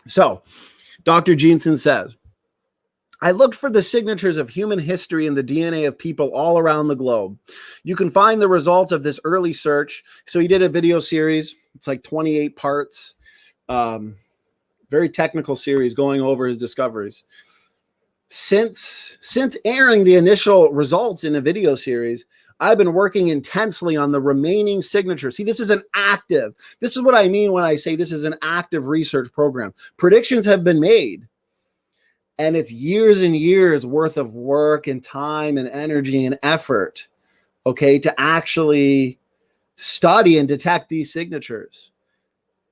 So, Dr. Jensen says, I looked for the signatures of human history in the DNA of people all around the globe. You can find the results of this early search. So he did a video series. It's like 28 parts. Very technical series going over his discoveries. Since airing the initial results in a video series, I've been working intensely on the remaining signatures. See, this is what I mean when I say this is an active research program. Predictions have been made. And it's years and years worth of work and time and energy and effort, okay, to actually study and detect these signatures.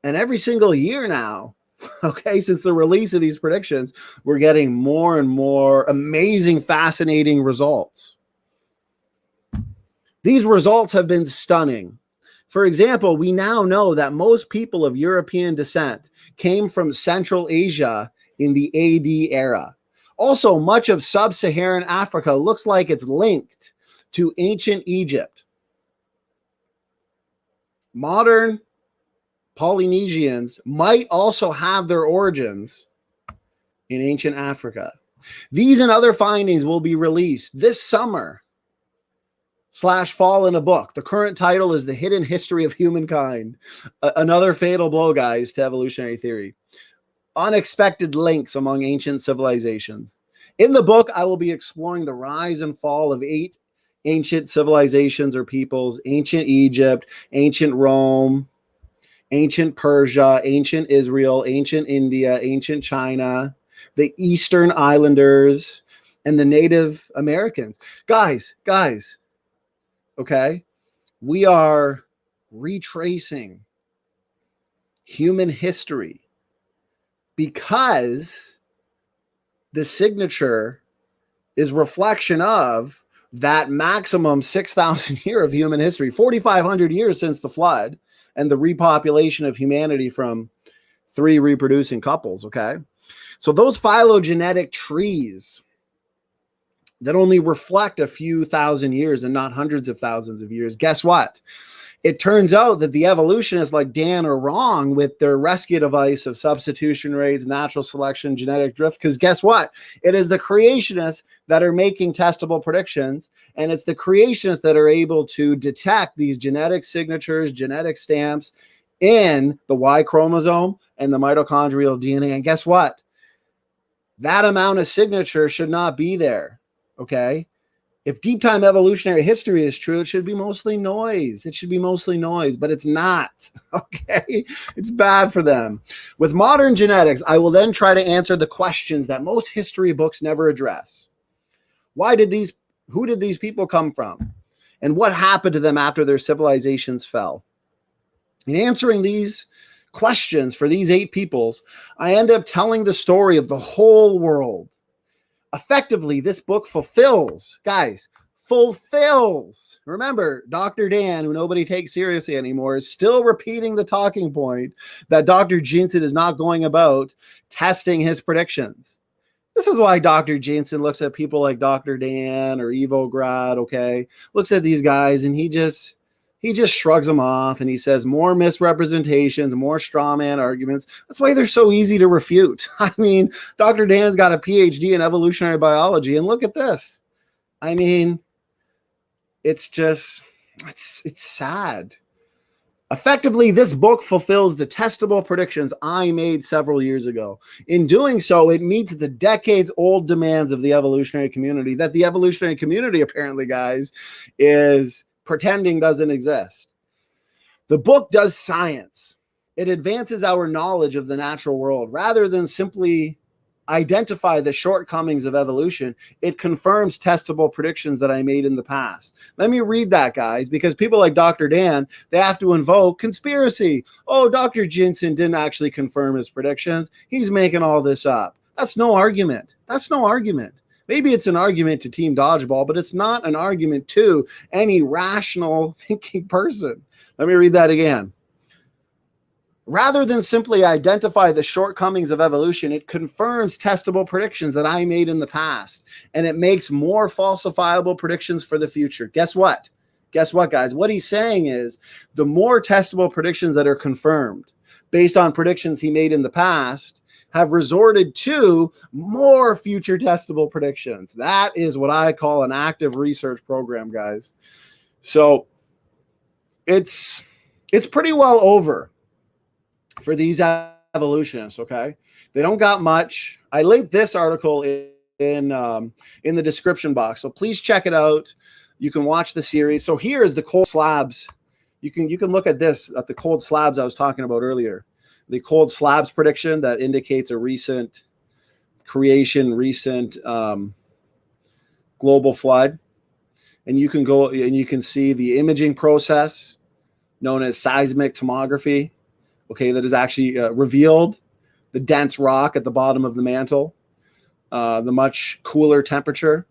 And every single year now, okay, since the release of these predictions, we're getting more and more amazing, fascinating results. These results have been stunning. For example, we now know that most people of European descent came from Central Asia in the AD era. Also, much of sub-Saharan Africa looks like it's linked to ancient Egypt. Modern Polynesians might also have their origins in ancient Africa. These and other findings will be released this summer / fall in a book. The current title is The Hidden History of Humankind. Another fatal blow, guys, to evolutionary theory. Unexpected links among ancient civilizations. In the book, I will be exploring the rise and fall of 8 ancient civilizations or peoples: ancient Egypt, ancient Rome, ancient Persia, ancient Israel, ancient India, ancient China, the Eastern Islanders, and the Native Americans. Guys, okay? We are retracing human history because the signature is reflection of that maximum 6,000 year of human history, 4,500 years since the flood and the repopulation of humanity from 3 reproducing couples, okay? So those phylogenetic trees that only reflect a few thousand years and not hundreds of thousands of years, guess what? It turns out that the evolutionists like Dan are wrong with their rescue device of substitution rates, natural selection, genetic drift, because guess what? It is the creationists that are making testable predictions, and it's the creationists that are able to detect these genetic signatures, genetic stamps in the Y chromosome and the mitochondrial DNA. And guess what? That amount of signature should not be there, okay? If deep time evolutionary history is true, it should be mostly noise. It should be mostly noise, but it's not, okay? It's bad for them. With modern genetics, I will then try to answer the questions that most history books never address. Who did these people come from? And what happened to them after their civilizations fell? In answering these questions for these 8 peoples, I end up telling the story of the whole world. Effectively, this book fulfills. Remember, Dr. Dan, who nobody takes seriously anymore, is still repeating the talking point that Dr. Jensen is not going about testing his predictions. This is why Dr. Jensen looks at people like Dr. Dan or Evograd, okay? Looks at these guys and he just shrugs them off and he says more misrepresentations, more straw man arguments. That's why they're so easy to refute. I mean, Dr. Dan's got a PhD in evolutionary biology, and look at this. I mean, it's sad. Effectively, this book fulfills the testable predictions I made several years ago. In doing so, it meets the decades-old demands of the evolutionary community that the evolutionary community, apparently, guys, is pretending doesn't exist. The book does science. It advances our knowledge of the natural world. Rather than simply identify the shortcomings of evolution, it confirms testable predictions that I made in the past. Let me read that, guys, because people like Dr. Dan, they have to invoke conspiracy. Oh, Dr. Jensen didn't actually confirm his predictions. He's making all this up. That's no argument. Maybe it's an argument to Team Dodgeball, but it's not an argument to any rational thinking person. Let me read that again. Rather than simply identify the shortcomings of evolution, it confirms testable predictions that I made in the past, and it makes more falsifiable predictions for the future. Guess what? Guess what, guys? What he's saying is the more testable predictions that are confirmed based on predictions he made in the past have resorted to more future testable predictions. That is what I call an active research program, guys. So it's pretty well over for these evolutionists, okay? They don't got much. I linked this article in the description box, so please check it out. You can watch the series. So here is the cold slabs. You can look at this, at the cold slabs I was talking about earlier. The cold slabs prediction that indicates a recent global flood. And you can go and you can see the imaging process known as seismic tomography, okay, that is actually revealed the dense rock at the bottom of the mantle, the much cooler temperature.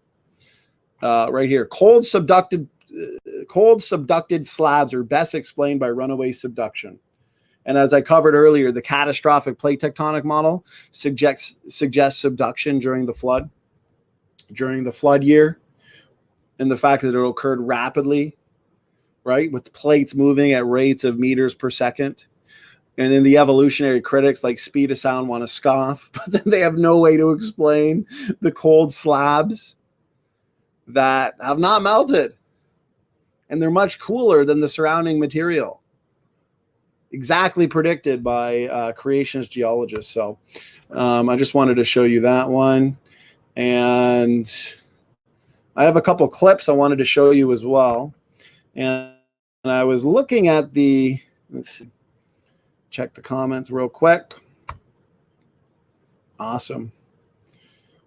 Right here, cold subducted slabs are best explained by runaway subduction. And as I covered earlier, the catastrophic plate tectonic model suggests subduction during the flood year, and the fact that it occurred rapidly, right, with plates moving at rates of meters per second. And then the evolutionary critics like speed of sound want to scoff, but then they have no way to explain the cold slabs that have not melted. And they're much cooler than the surrounding material. Exactly predicted by creationist geologists. So I just wanted to show you that one. And I have a couple clips I wanted to show you as well. And I was looking at let's see, check the comments real quick. Awesome.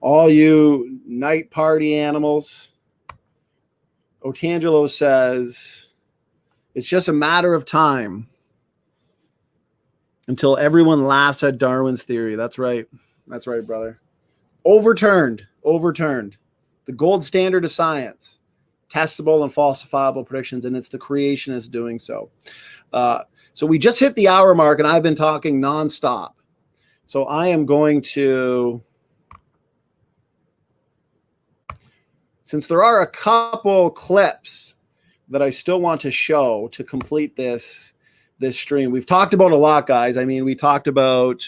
All you night party animals. Otangelo says, it's just a matter of time until everyone laughs at Darwin's theory. That's right. That's right, brother. Overturned. The gold standard of science. Testable and falsifiable predictions, and it's the creationists doing so. So we just hit the hour mark, and I've been talking nonstop. So I am going to, since there are a couple clips that I still want to show to complete this stream. We've talked about a lot, guys. I mean, we talked about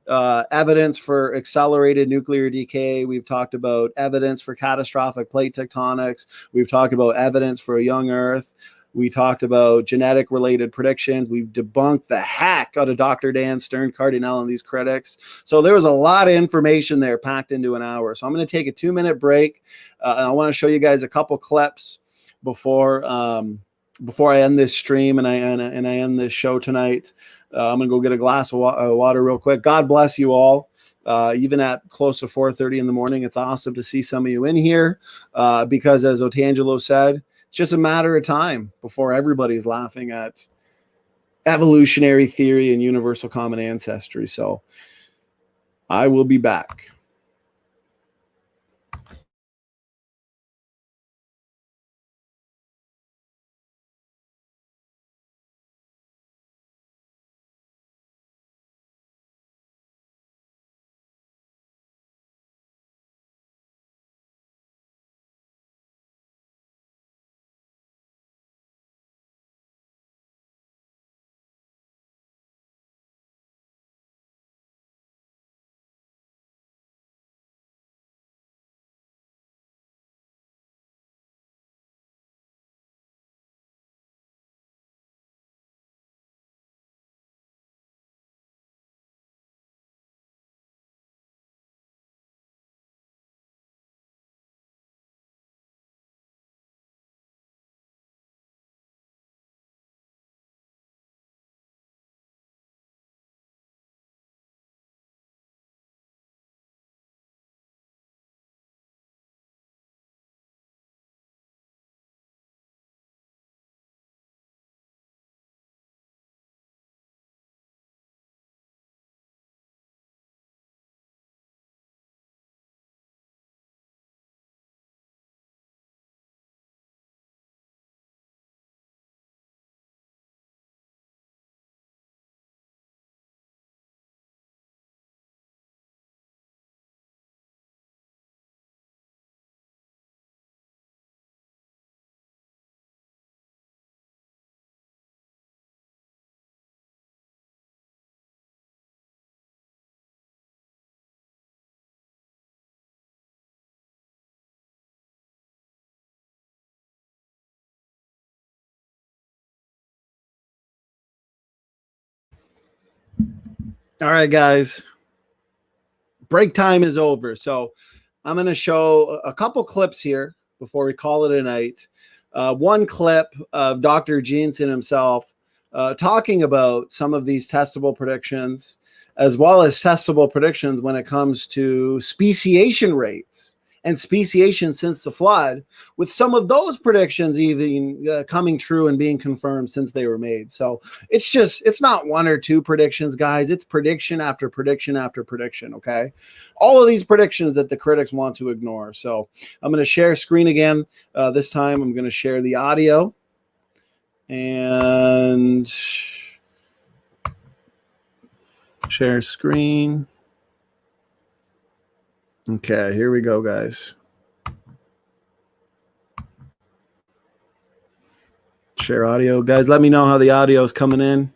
evidence for accelerated nuclear decay. We've talked about evidence for catastrophic plate tectonics. We've talked about evidence for a young Earth. We talked about genetic related predictions. We've debunked the heck out of Dr. Dan Stern Cardinale and these critics. So there was a lot of information there packed into an hour. So I'm going to take a 2-minute break. And I want to show you guys a couple clips before I end this stream and I end this show tonight. I'm going to go get a glass of water real quick. God bless you all. Even at close to 4:30 in the morning, it's awesome to see some of you in here because, as Otangelo said, it's just a matter of time before everybody's laughing at evolutionary theory and universal common ancestry. So I will be back. All right, guys. Break time is over. So I'm going to show a couple clips here before we call it a night. One clip of Dr. Jensen himself talking about some of these testable predictions, as well as testable predictions when it comes to speciation rates and speciation since the flood, with some of those predictions even coming true and being confirmed since they were made. So it's not one or two predictions, guys. It's prediction after prediction after prediction, okay? All of these predictions that the critics want to ignore. So I'm going to share screen again. This time I'm going to share the audio. And share screen. Okay, here we go, guys. Share audio. Guys, let me know how the audio is coming in.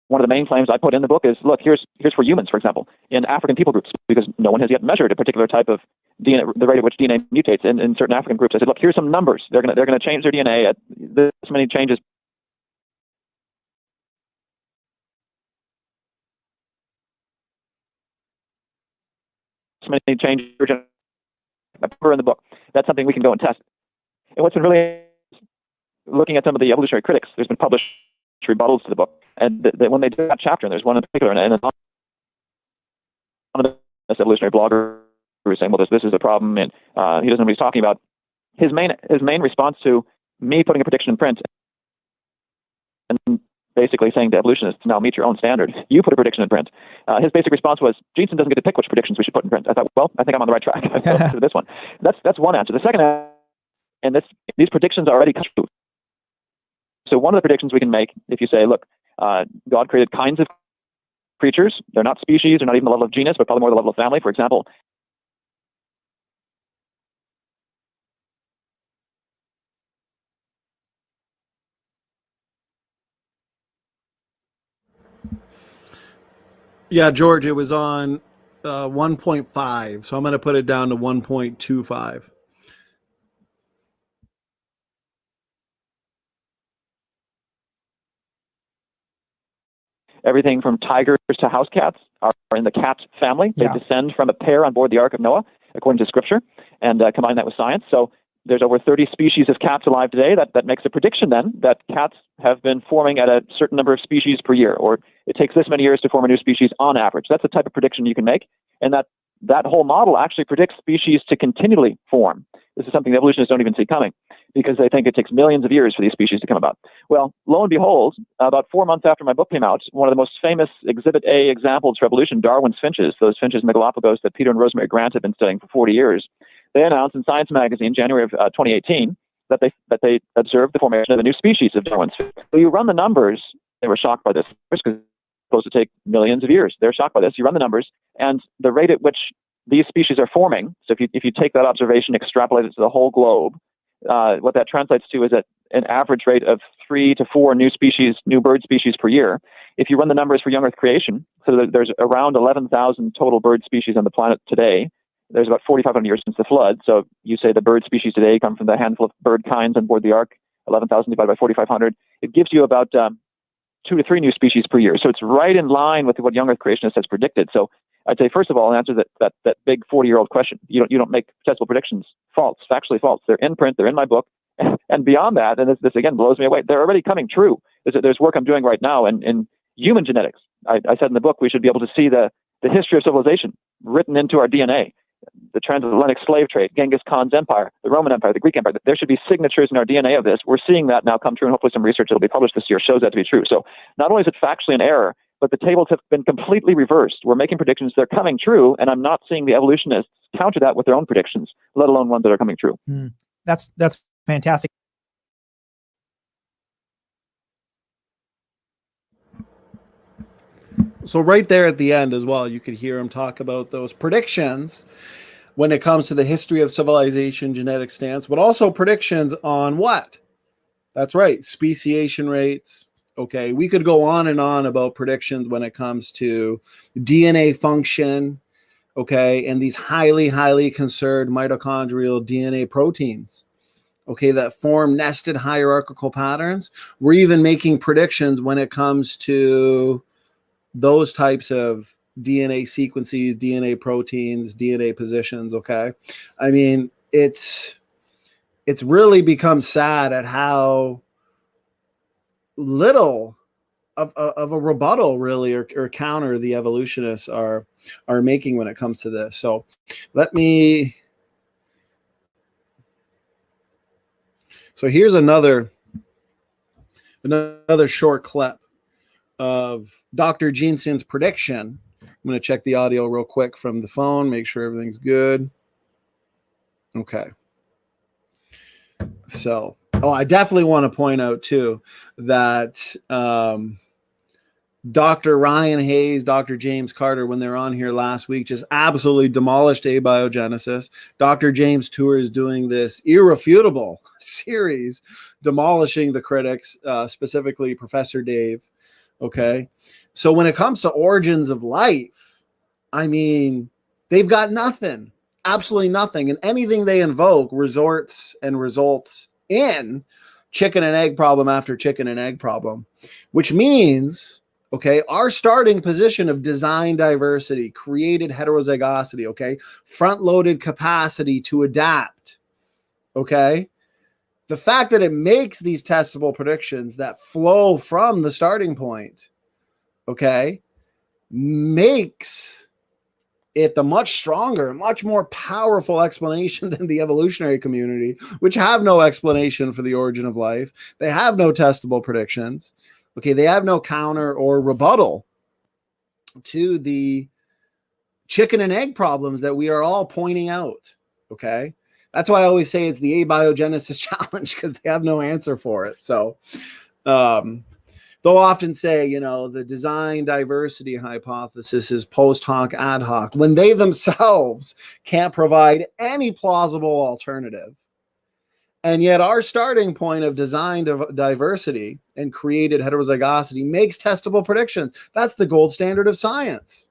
One of the main claims I put in the book is, look, here's for humans, for example, in African people groups, because no one has yet measured a particular type of DNA, the rate at which DNA mutates in certain African groups. I said, look, here's some numbers. They're going to change their DNA at this many changes many changes in the book. That's something we can go and test. And what's been really looking at some of the evolutionary critics, there's been published rebuttals to the book, and when they do that chapter, and there's one in particular, and an anonymous evolutionary blogger who is saying, well, this is a problem, and he doesn't know what he's talking about. His main response to me putting a prediction in print and basically saying to evolutionists, now meet your own standard. You put a prediction in print. His basic response was, Jeanson doesn't get to pick which predictions we should put in print. I thought, well, I think I'm on the right track. So this one. That's one answer. The second answer, and these predictions are already true. So one of the predictions we can make, if you say, look, God created kinds of creatures. They're not species, they're not even the level of genus, but probably more the level of family. For example, Yeah, George, it was on 1.5, so I'm going to put it down to 1.25. everything from tigers to house cats are in the cat family. They descend from a pair on board the Ark of Noah, according to Scripture, and combine that with science. So there's over 30 species of cats alive today. That makes a prediction then that cats have been forming at a certain number of species per year, or it takes this many years to form a new species on average. That's the type of prediction you can make, and that whole model actually predicts species to continually form. This is something the evolutionists don't even see coming, because they think it takes millions of years for these species to come about. Well, lo and behold, about 4 months after my book came out, one of the most famous Exhibit A examples for evolution, Darwin's finches, those finches in the Galapagos that Peter and Rosemary Grant have been studying for 40 years, they announced in Science magazine, January of 2018, that they observed the formation of a new species of Darwin's finch. So you run the numbers, they were shocked by this, because it's supposed to take millions of years. They're shocked by this. You run the numbers, and the rate at which these species are forming, so if you take that observation, extrapolate it to the whole globe, what that translates to is at an average rate of 3 to 4 new bird species per year. If you run the numbers for young Earth creation, so there's around 11,000 total bird species on the planet today. There's about 4,500 years since the flood. So you say the bird species today come from the handful of bird kinds on board the Ark, 11,000 divided by 4,500. It gives you about 2 to 3 new species per year. So it's right in line with what young Earth creationists has predicted. So I'd say, first of all, answer that big 40-year-old question. You don't make successful predictions false, factually false. They're in print, they're in my book. And beyond that, and this again blows me away, they're already coming true. There's work I'm doing right now in human genetics. I said in the book we should be able to see the history of civilization written into our DNA. The transatlantic slave trade, Genghis Khan's empire, the Roman Empire, the Greek Empire. There should be signatures in our DNA of this. We're seeing that now come true, and hopefully some research that will be published this year shows that to be true. So not only is it factually an error, but the tables have been completely reversed. We're making predictions that are coming true, and I'm not seeing the evolutionists counter that with their own predictions, let alone ones that are coming true. That's fantastic. So right there at the end as well, you could hear him talk about those predictions when it comes to the history of civilization, genetic stance, but also predictions on what? That's right, speciation rates. Okay, we could go on and on about predictions when it comes to DNA function, okay, and these highly, highly conserved mitochondrial DNA proteins, okay, that form nested hierarchical patterns. We're even making predictions when it comes to those types of DNA sequences, DNA proteins, DNA positions, okay? I mean, it's really become sad at how little of a rebuttal really or counter the evolutionists are making when it comes to this. So here's another short clip of Dr. Jeanson's prediction. I'm going to check the audio real quick from the phone, make sure everything's good. Okay. So, I definitely want to point out too that Dr. Ryan Hayes, Dr. James Carter, when they're on here last week, just absolutely demolished abiogenesis. Dr. James Tour is doing this irrefutable series, demolishing the critics, specifically Professor Dave. Okay. So when it comes to origins of life, I mean, they've got nothing, absolutely nothing. And anything they invoke results in chicken and egg problem after chicken and egg problem, which means, Okay, our starting position of design diversity, created heterozygosity, okay, front-loaded capacity to adapt, okay, the fact that it makes these testable predictions that flow from the starting point, okay, makes it the much stronger, much more powerful explanation than the evolutionary community, which have no explanation for the origin of life. They have no testable predictions. Okay, they have no counter or rebuttal to the chicken and egg problems that we are all pointing out. Okay, that's why I always say it's the abiogenesis challenge, because they have no answer for it. So they'll often say, you know, the design diversity hypothesis is post hoc ad hoc, when they themselves can't provide any plausible alternative. And yet our starting point of design diversity and created heterozygosity makes testable predictions. That's the gold standard of science.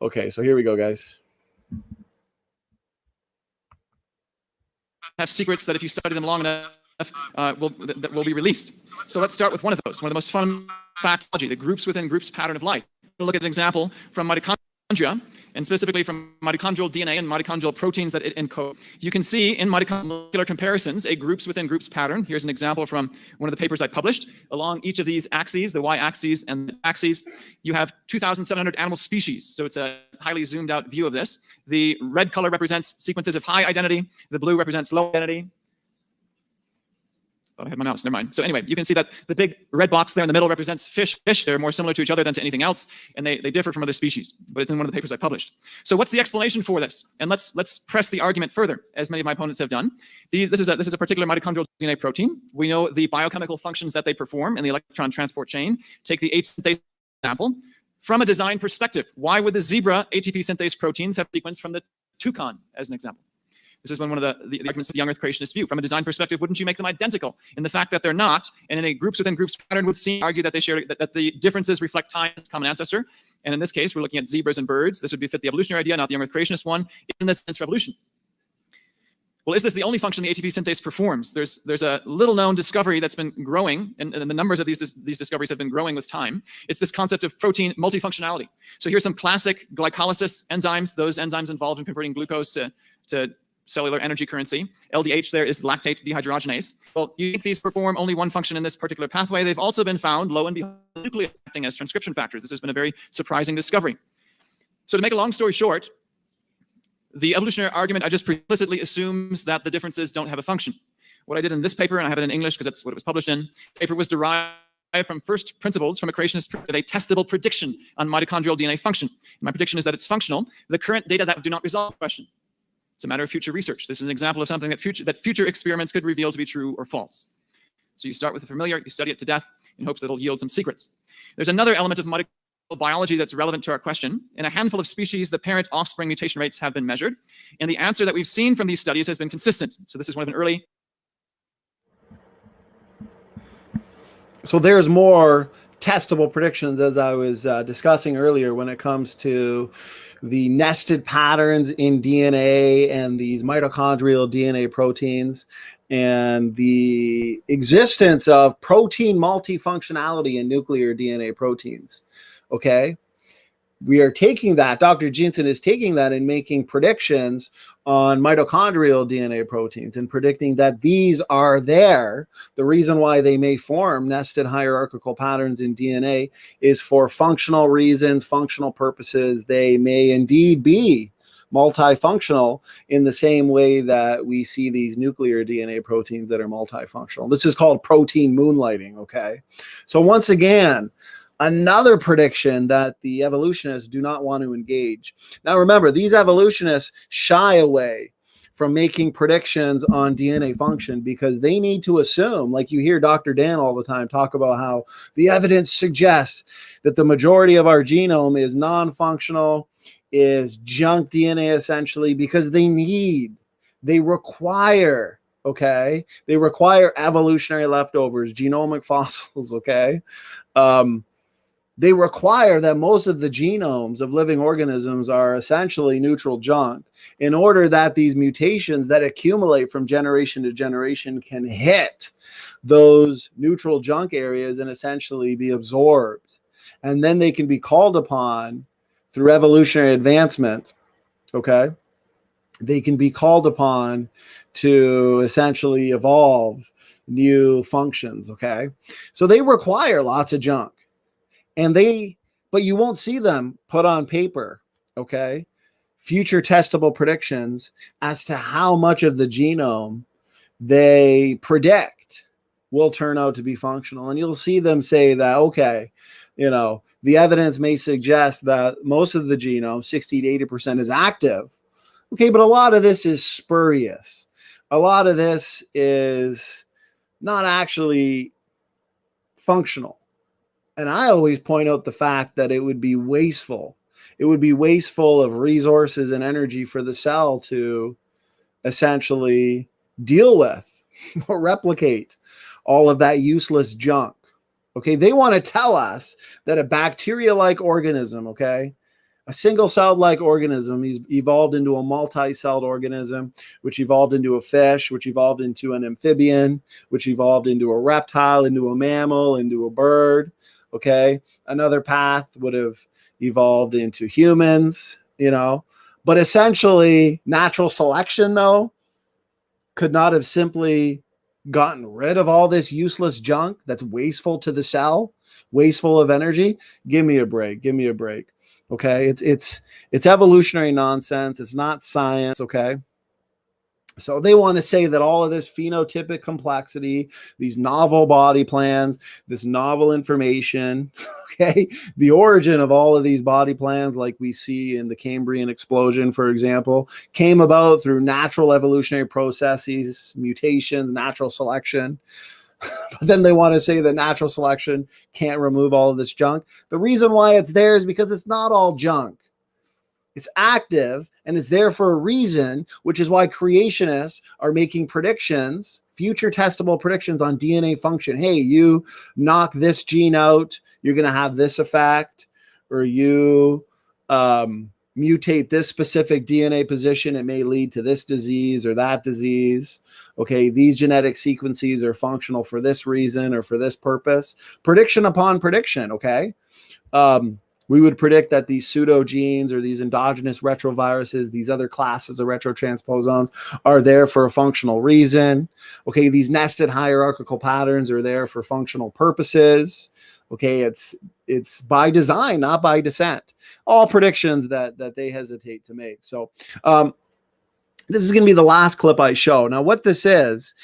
Okay, so here we go, guys. Have secrets that if you study them long enough, will be released. So let's start with one of those, one of the most fun facts, the groups within groups pattern of life. We'll look at an example from mitochondria, and specifically from mitochondrial DNA and mitochondrial proteins that it encodes. You can see in mitochondrial comparisons a groups within groups pattern. Here's an example from one of the papers I published. Along each of these axes, the y-axis and the axes, you have 2,700 animal species. So it's a highly zoomed out view of this. The red color represents sequences of high identity. The blue represents low identity. I had my mouse, never mind. So anyway, you can see that the big red box there in the middle represents fish. They're more similar to each other than to anything else, and they differ from other species, but it's in one of the papers I published. So what's the explanation for this? And let's press the argument further, as many of my opponents have done. This is a particular mitochondrial DNA protein. We know the biochemical functions that they perform in the electron transport chain. Take the H synthase example. From a design perspective, why would the zebra ATP synthase proteins have sequence from the toucan, as an example? This is one of the arguments of the young Earth creationist view. From a design perspective, wouldn't you make them identical? And the fact that they're not, and in a groups within groups pattern would seem to argue that they share that the differences reflect time as common ancestor. And in this case, we're looking at zebras and birds. This would fit the evolutionary idea, not the young Earth creationist one. In this sense, revolution. Well, is this the only function the ATP synthase performs? There's a little known discovery that's been growing, and the numbers of these discoveries have been growing with time. It's this concept of protein multifunctionality. So here's some classic glycolysis enzymes, those enzymes involved in converting glucose to cellular energy currency. LDH there is lactate dehydrogenase. Well, you think these perform only one function in this particular pathway. They've also been found, lo and behold, nucleus acting as transcription factors. This has been a very surprising discovery. So to make a long story short, the evolutionary argument I just implicitly assumes that the differences don't have a function. What I did in this paper, and I have it in English because that's what it was published in, the paper was derived from first principles from a creationist of a testable prediction on mitochondrial DNA function. And my prediction is that it's functional. The current data that do not resolve the question. It's a matter of future research. This is an example of something that future experiments could reveal to be true or false. So you start with the familiar, you study it to death in hopes that it'll yield some secrets. There's another element of mitochondrial biology that's relevant to our question. In a handful of species, the parent-offspring mutation rates have been measured, and the answer that we've seen from these studies has been consistent. So this is one of an early... So there's more testable predictions, as I was discussing earlier, when it comes to the nested patterns in DNA and these mitochondrial DNA proteins and the existence of protein multifunctionality in nuclear DNA proteins. Okay, we are taking that, Dr. Jensen is taking that and making predictions on mitochondrial DNA proteins and predicting that these are there. The reason why they may form nested hierarchical patterns in DNA is for functional reasons, functional purposes. They may indeed be multifunctional in the same way that we see these nuclear DNA proteins that are multifunctional. This is called protein moonlighting, okay? So once again, another prediction that the evolutionists do not want to engage. Now remember, these evolutionists shy away from making predictions on DNA function because they need to assume, like you hear Dr. Dan all the time talk about how the evidence suggests that the majority of our genome is non-functional, is junk DNA essentially, because they require, okay? They require evolutionary leftovers, genomic fossils, okay? They require that most of the genomes of living organisms are essentially neutral junk in order that these mutations that accumulate from generation to generation can hit those neutral junk areas and essentially be absorbed and then they can be called upon through evolutionary advancement, okay? They can be called upon to essentially evolve new functions, okay? So they require lots of junk, but you won't see them put on paper, okay? Future testable predictions as to how much of the genome they predict will turn out to be functional. And you'll see them say that, okay, the evidence may suggest that most of the genome, 60 to 80%, is active. Okay, but a lot of this is spurious. A lot of this is not actually functional. And I always point out the fact that it would be wasteful. It would be wasteful of resources and energy for the cell to essentially deal with or replicate all of that useless junk. Okay, they want to tell us that a bacteria-like organism, okay, a single-celled like organism, he's evolved into a multi-celled organism, which evolved into a fish, which evolved into an amphibian, which evolved into a reptile, into a mammal, into a bird. Okay, another path would have evolved into humans, but essentially natural selection, though, could not have simply gotten rid of all this useless junk that's wasteful to the cell, wasteful of energy. Give me a break. Okay, it's evolutionary nonsense. It's not science. Okay, so they want to say that all of this phenotypic complexity, these novel body plans, this novel information, okay, the origin of all of these body plans, like we see in the Cambrian explosion, for example, came about through natural evolutionary processes, mutations, natural selection. But then they want to say that natural selection can't remove all of this junk. The reason why it's there is because it's not all junk. It's active and it's there for a reason, which is why creationists are making predictions, future testable predictions on DNA function. Hey, you knock this gene out, you're going to have this effect, or you mutate this specific DNA position, it may lead to this disease or that disease. Okay, these genetic sequences are functional for this reason or for this purpose. Prediction upon prediction, okay? We would predict that these pseudogenes or these endogenous retroviruses, these other classes of retrotransposons, are there for a functional reason. Okay, these nested hierarchical patterns are there for functional purposes. Okay, it's by design, not by descent. All predictions that they hesitate to make. So this is going to be the last clip I show. Now, what this is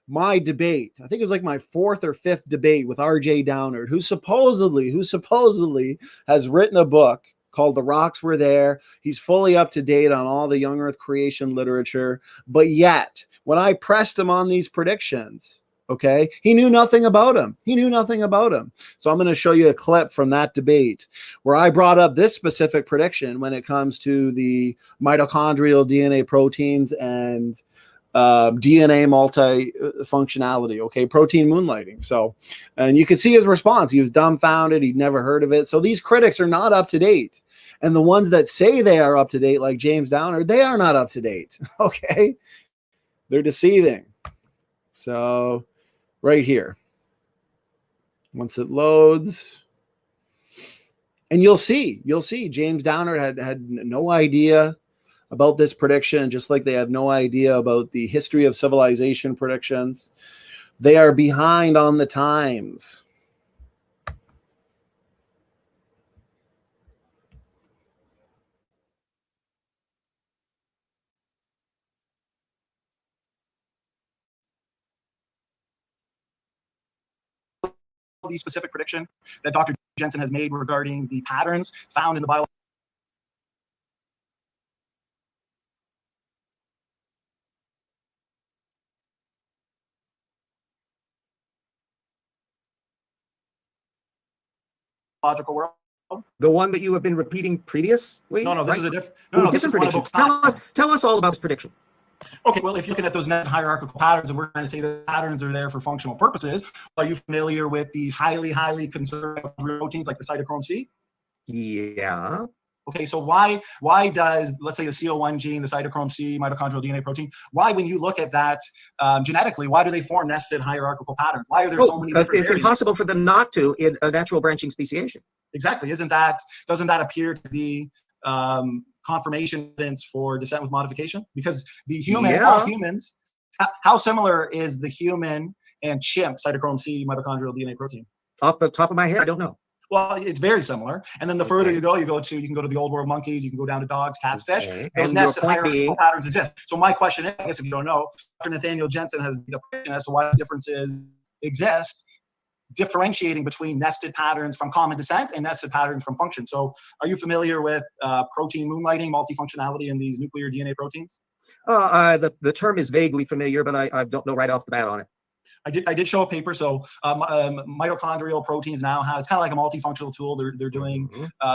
my debate. I think it was like my 4th or 5th debate with R.J. Downard, who supposedly has written a book called The Rocks Were There. He's fully up to date on all the young Earth creation literature. But yet, when I pressed him on these predictions, okay, he knew nothing about them. So I'm going to show you a clip from that debate where I brought up this specific prediction when it comes to the mitochondrial DNA proteins and DNA multifunctionality, okay, protein moonlighting. So, and you can see his response. He was dumbfounded. He'd never heard of it. So these critics are not up to date. And the ones that say they are up to date, like James Downer, they are not up to date. Okay. They're deceiving. So right here, once it loads, and you'll see James Downer had no idea about this prediction, just like they have no idea about the history of civilization predictions. They are behind on the times. The specific prediction that Dr. Jensen has made regarding the patterns found in the biological world. The one that you have been repeating previously? No, this is a different. Different prediction. Tell us all about this prediction. Okay, well, if you're looking at those net hierarchical patterns, and we're trying to say that patterns are there for functional purposes, are you familiar with these highly conserved proteins like the cytochrome C? Yeah. Okay, so why does, let's say, the CO1 gene, the cytochrome C mitochondrial DNA protein, why, when you look at that genetically, why do they form nested hierarchical patterns? Why are there so many different It's variants? impossible for them not to in a natural branching speciation. Exactly. Doesn't that appear to be confirmation evidence for descent with modification? Because the human, all humans, how similar is the human and chimp cytochrome C mitochondrial DNA protein? Off the top of my head, I don't know. Well, it's very similar. And then the further you go, you can go to the old world monkeys, you can go down to dogs, cats, fish. Those nested hierarchical patterns exist. So my question is, I guess if you don't know, Dr. Nathaniel Jensen has made a prediction as to why differences exist, differentiating between nested patterns from common descent and nested patterns from function. So are you familiar with protein moonlighting, multifunctionality in these nuclear DNA proteins? The term is vaguely familiar, but I don't know right off the bat on it. I did show a paper. So mitochondrial proteins now it's kind of like a multifunctional tool. They're doing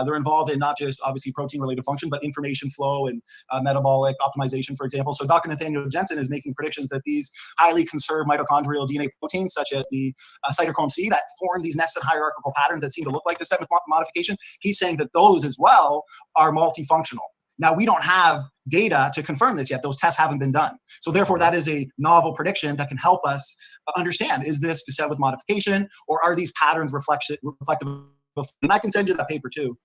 they're involved in not just obviously protein related function, but information flow and metabolic optimization, for example. So Dr. Nathaniel Jensen is making predictions that these highly conserved mitochondrial DNA proteins, such as the cytochrome C, that form these nested hierarchical patterns that seem to look like descent with modification, he's saying that those as well are multifunctional. Now, we don't have data to confirm this yet. Those tests haven't been done. So therefore, that is a novel prediction that can help us understand, is this descent with modification, or are these patterns reflective of, and I can send you that paper too.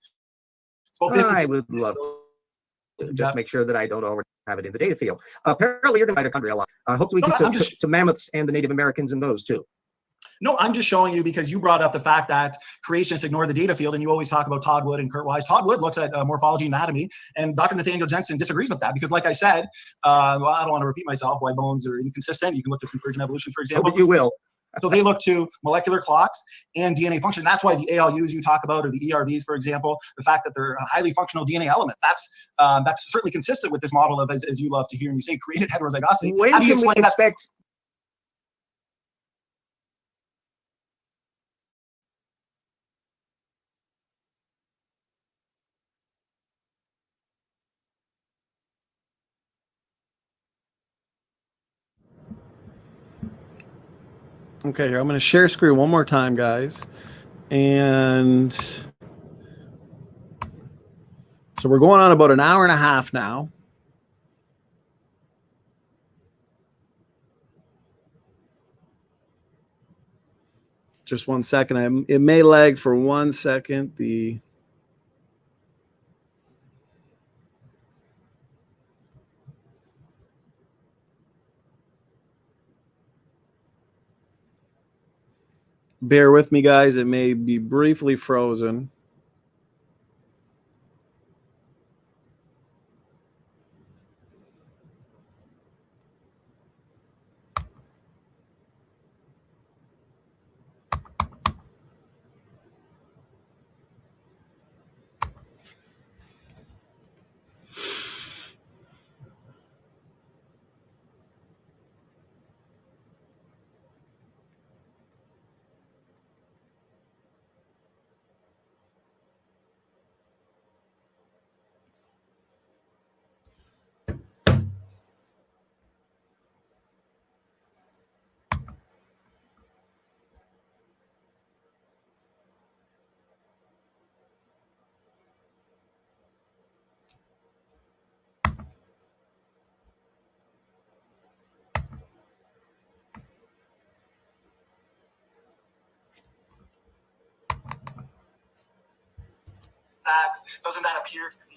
I would love to just make sure that I don't already have it in the data field. Apparently, you're going to mitochondria a lot. Hopefully, we can to mammoths and the Native Americans and those too. No, I'm just showing you because you brought up the fact that creationists ignore the data field, and you always talk about Todd Wood and Kurt Wise. Todd Wood looks at morphology and anatomy, and Dr. Nathaniel Jensen disagrees with that because, like I said, well, I don't want to repeat myself, why bones are inconsistent. You can look at convergent evolution, for example. Oh, you will. So they look to molecular clocks and DNA function. That's why the ALUs you talk about, or the ERVs, for example, the fact that they're highly functional DNA elements, that's certainly consistent with this model of, as you love to hear me say, created heterozygosity. When How do you can we explain expect? Okay, here I'm going to share screen one more time, guys. And so we're going on about an hour and a half now. Just 1 second. It may lag for 1 second. Bear with me, guys. It may be briefly frozen. doesn't that appear to be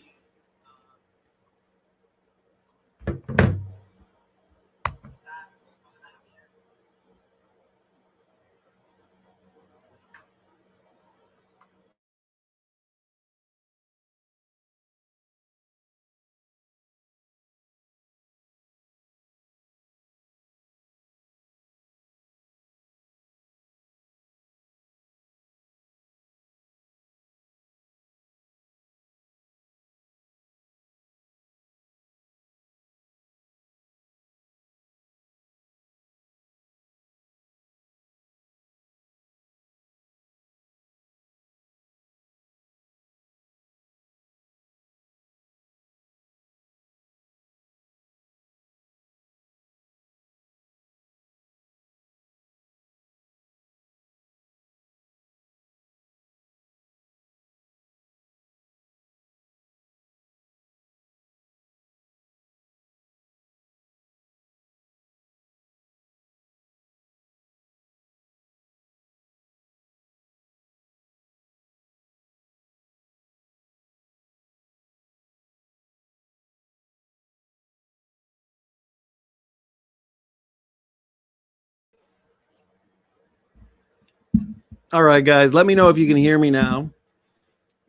All right, guys, let me know if you can hear me now.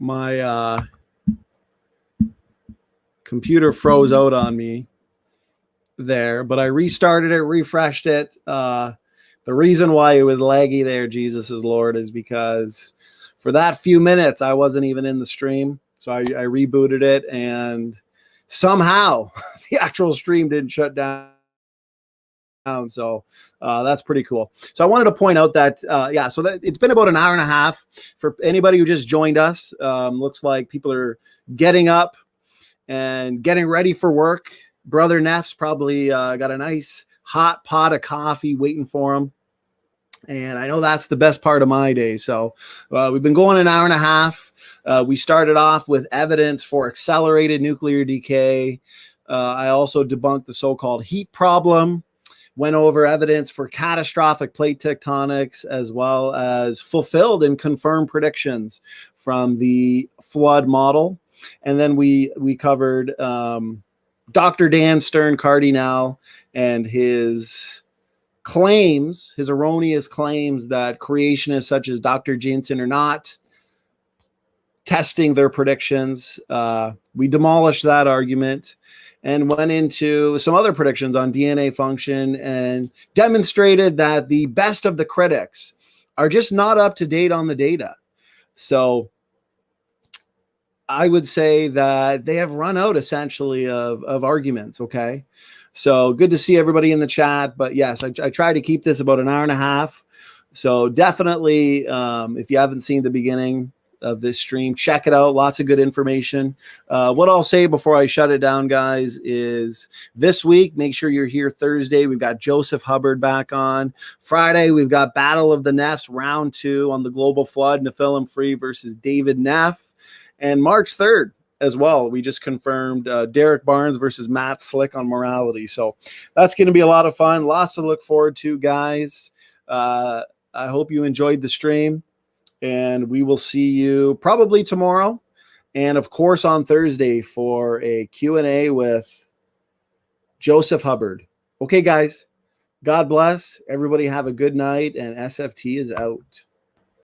My computer froze out on me there, but I restarted it, refreshed it. The reason why it was laggy there, Jesus is Lord, is because for that few minutes I wasn't even in the stream. So I rebooted it, and somehow the actual stream didn't shut down. So that's pretty cool. So I wanted to point out that, so that it's been about an hour and a half for anybody who just joined us. Looks like people are getting up and getting ready for work. Brother Neff's probably got a nice hot pot of coffee waiting for him. And I know that's the best part of my day. So we've been going an hour and a half. We started off with evidence for accelerated nuclear decay. I also debunked the so-called heat problem. Went over evidence for catastrophic plate tectonics, as well as fulfilled and confirmed predictions from the flood model. And then we covered Dr. Dan Stern Cardinale and his claims, his erroneous claims that creationists such as Dr. Jensen are not testing their predictions. We demolished that argument and went into some other predictions on DNA function and demonstrated that the best of the critics are just not up to date on the data. So I would say that they have run out essentially of arguments. Okay. So good to see everybody in the chat. But yes, I try to keep this about an hour and a half. So definitely, if you haven't seen the beginning of this stream, check it out. Lots of good information. What I'll say before I shut it down, guys, is this week, make sure you're here Thursday. We've got Joseph Hubbard back on. Friday, we've got Battle of the Neffs, round 2 on the global flood, Nephilim Free versus David Neff. And March 3rd as well, we just confirmed Derek Barnes versus Matt Slick on morality. So that's going to be a lot of fun. Lots to look forward to, guys. I hope you enjoyed the stream. And we will see you probably tomorrow. And, of course, on Thursday for a Q&A with Joseph Hubbard. Okay, guys. God bless. Everybody have a good night. And SFT is out.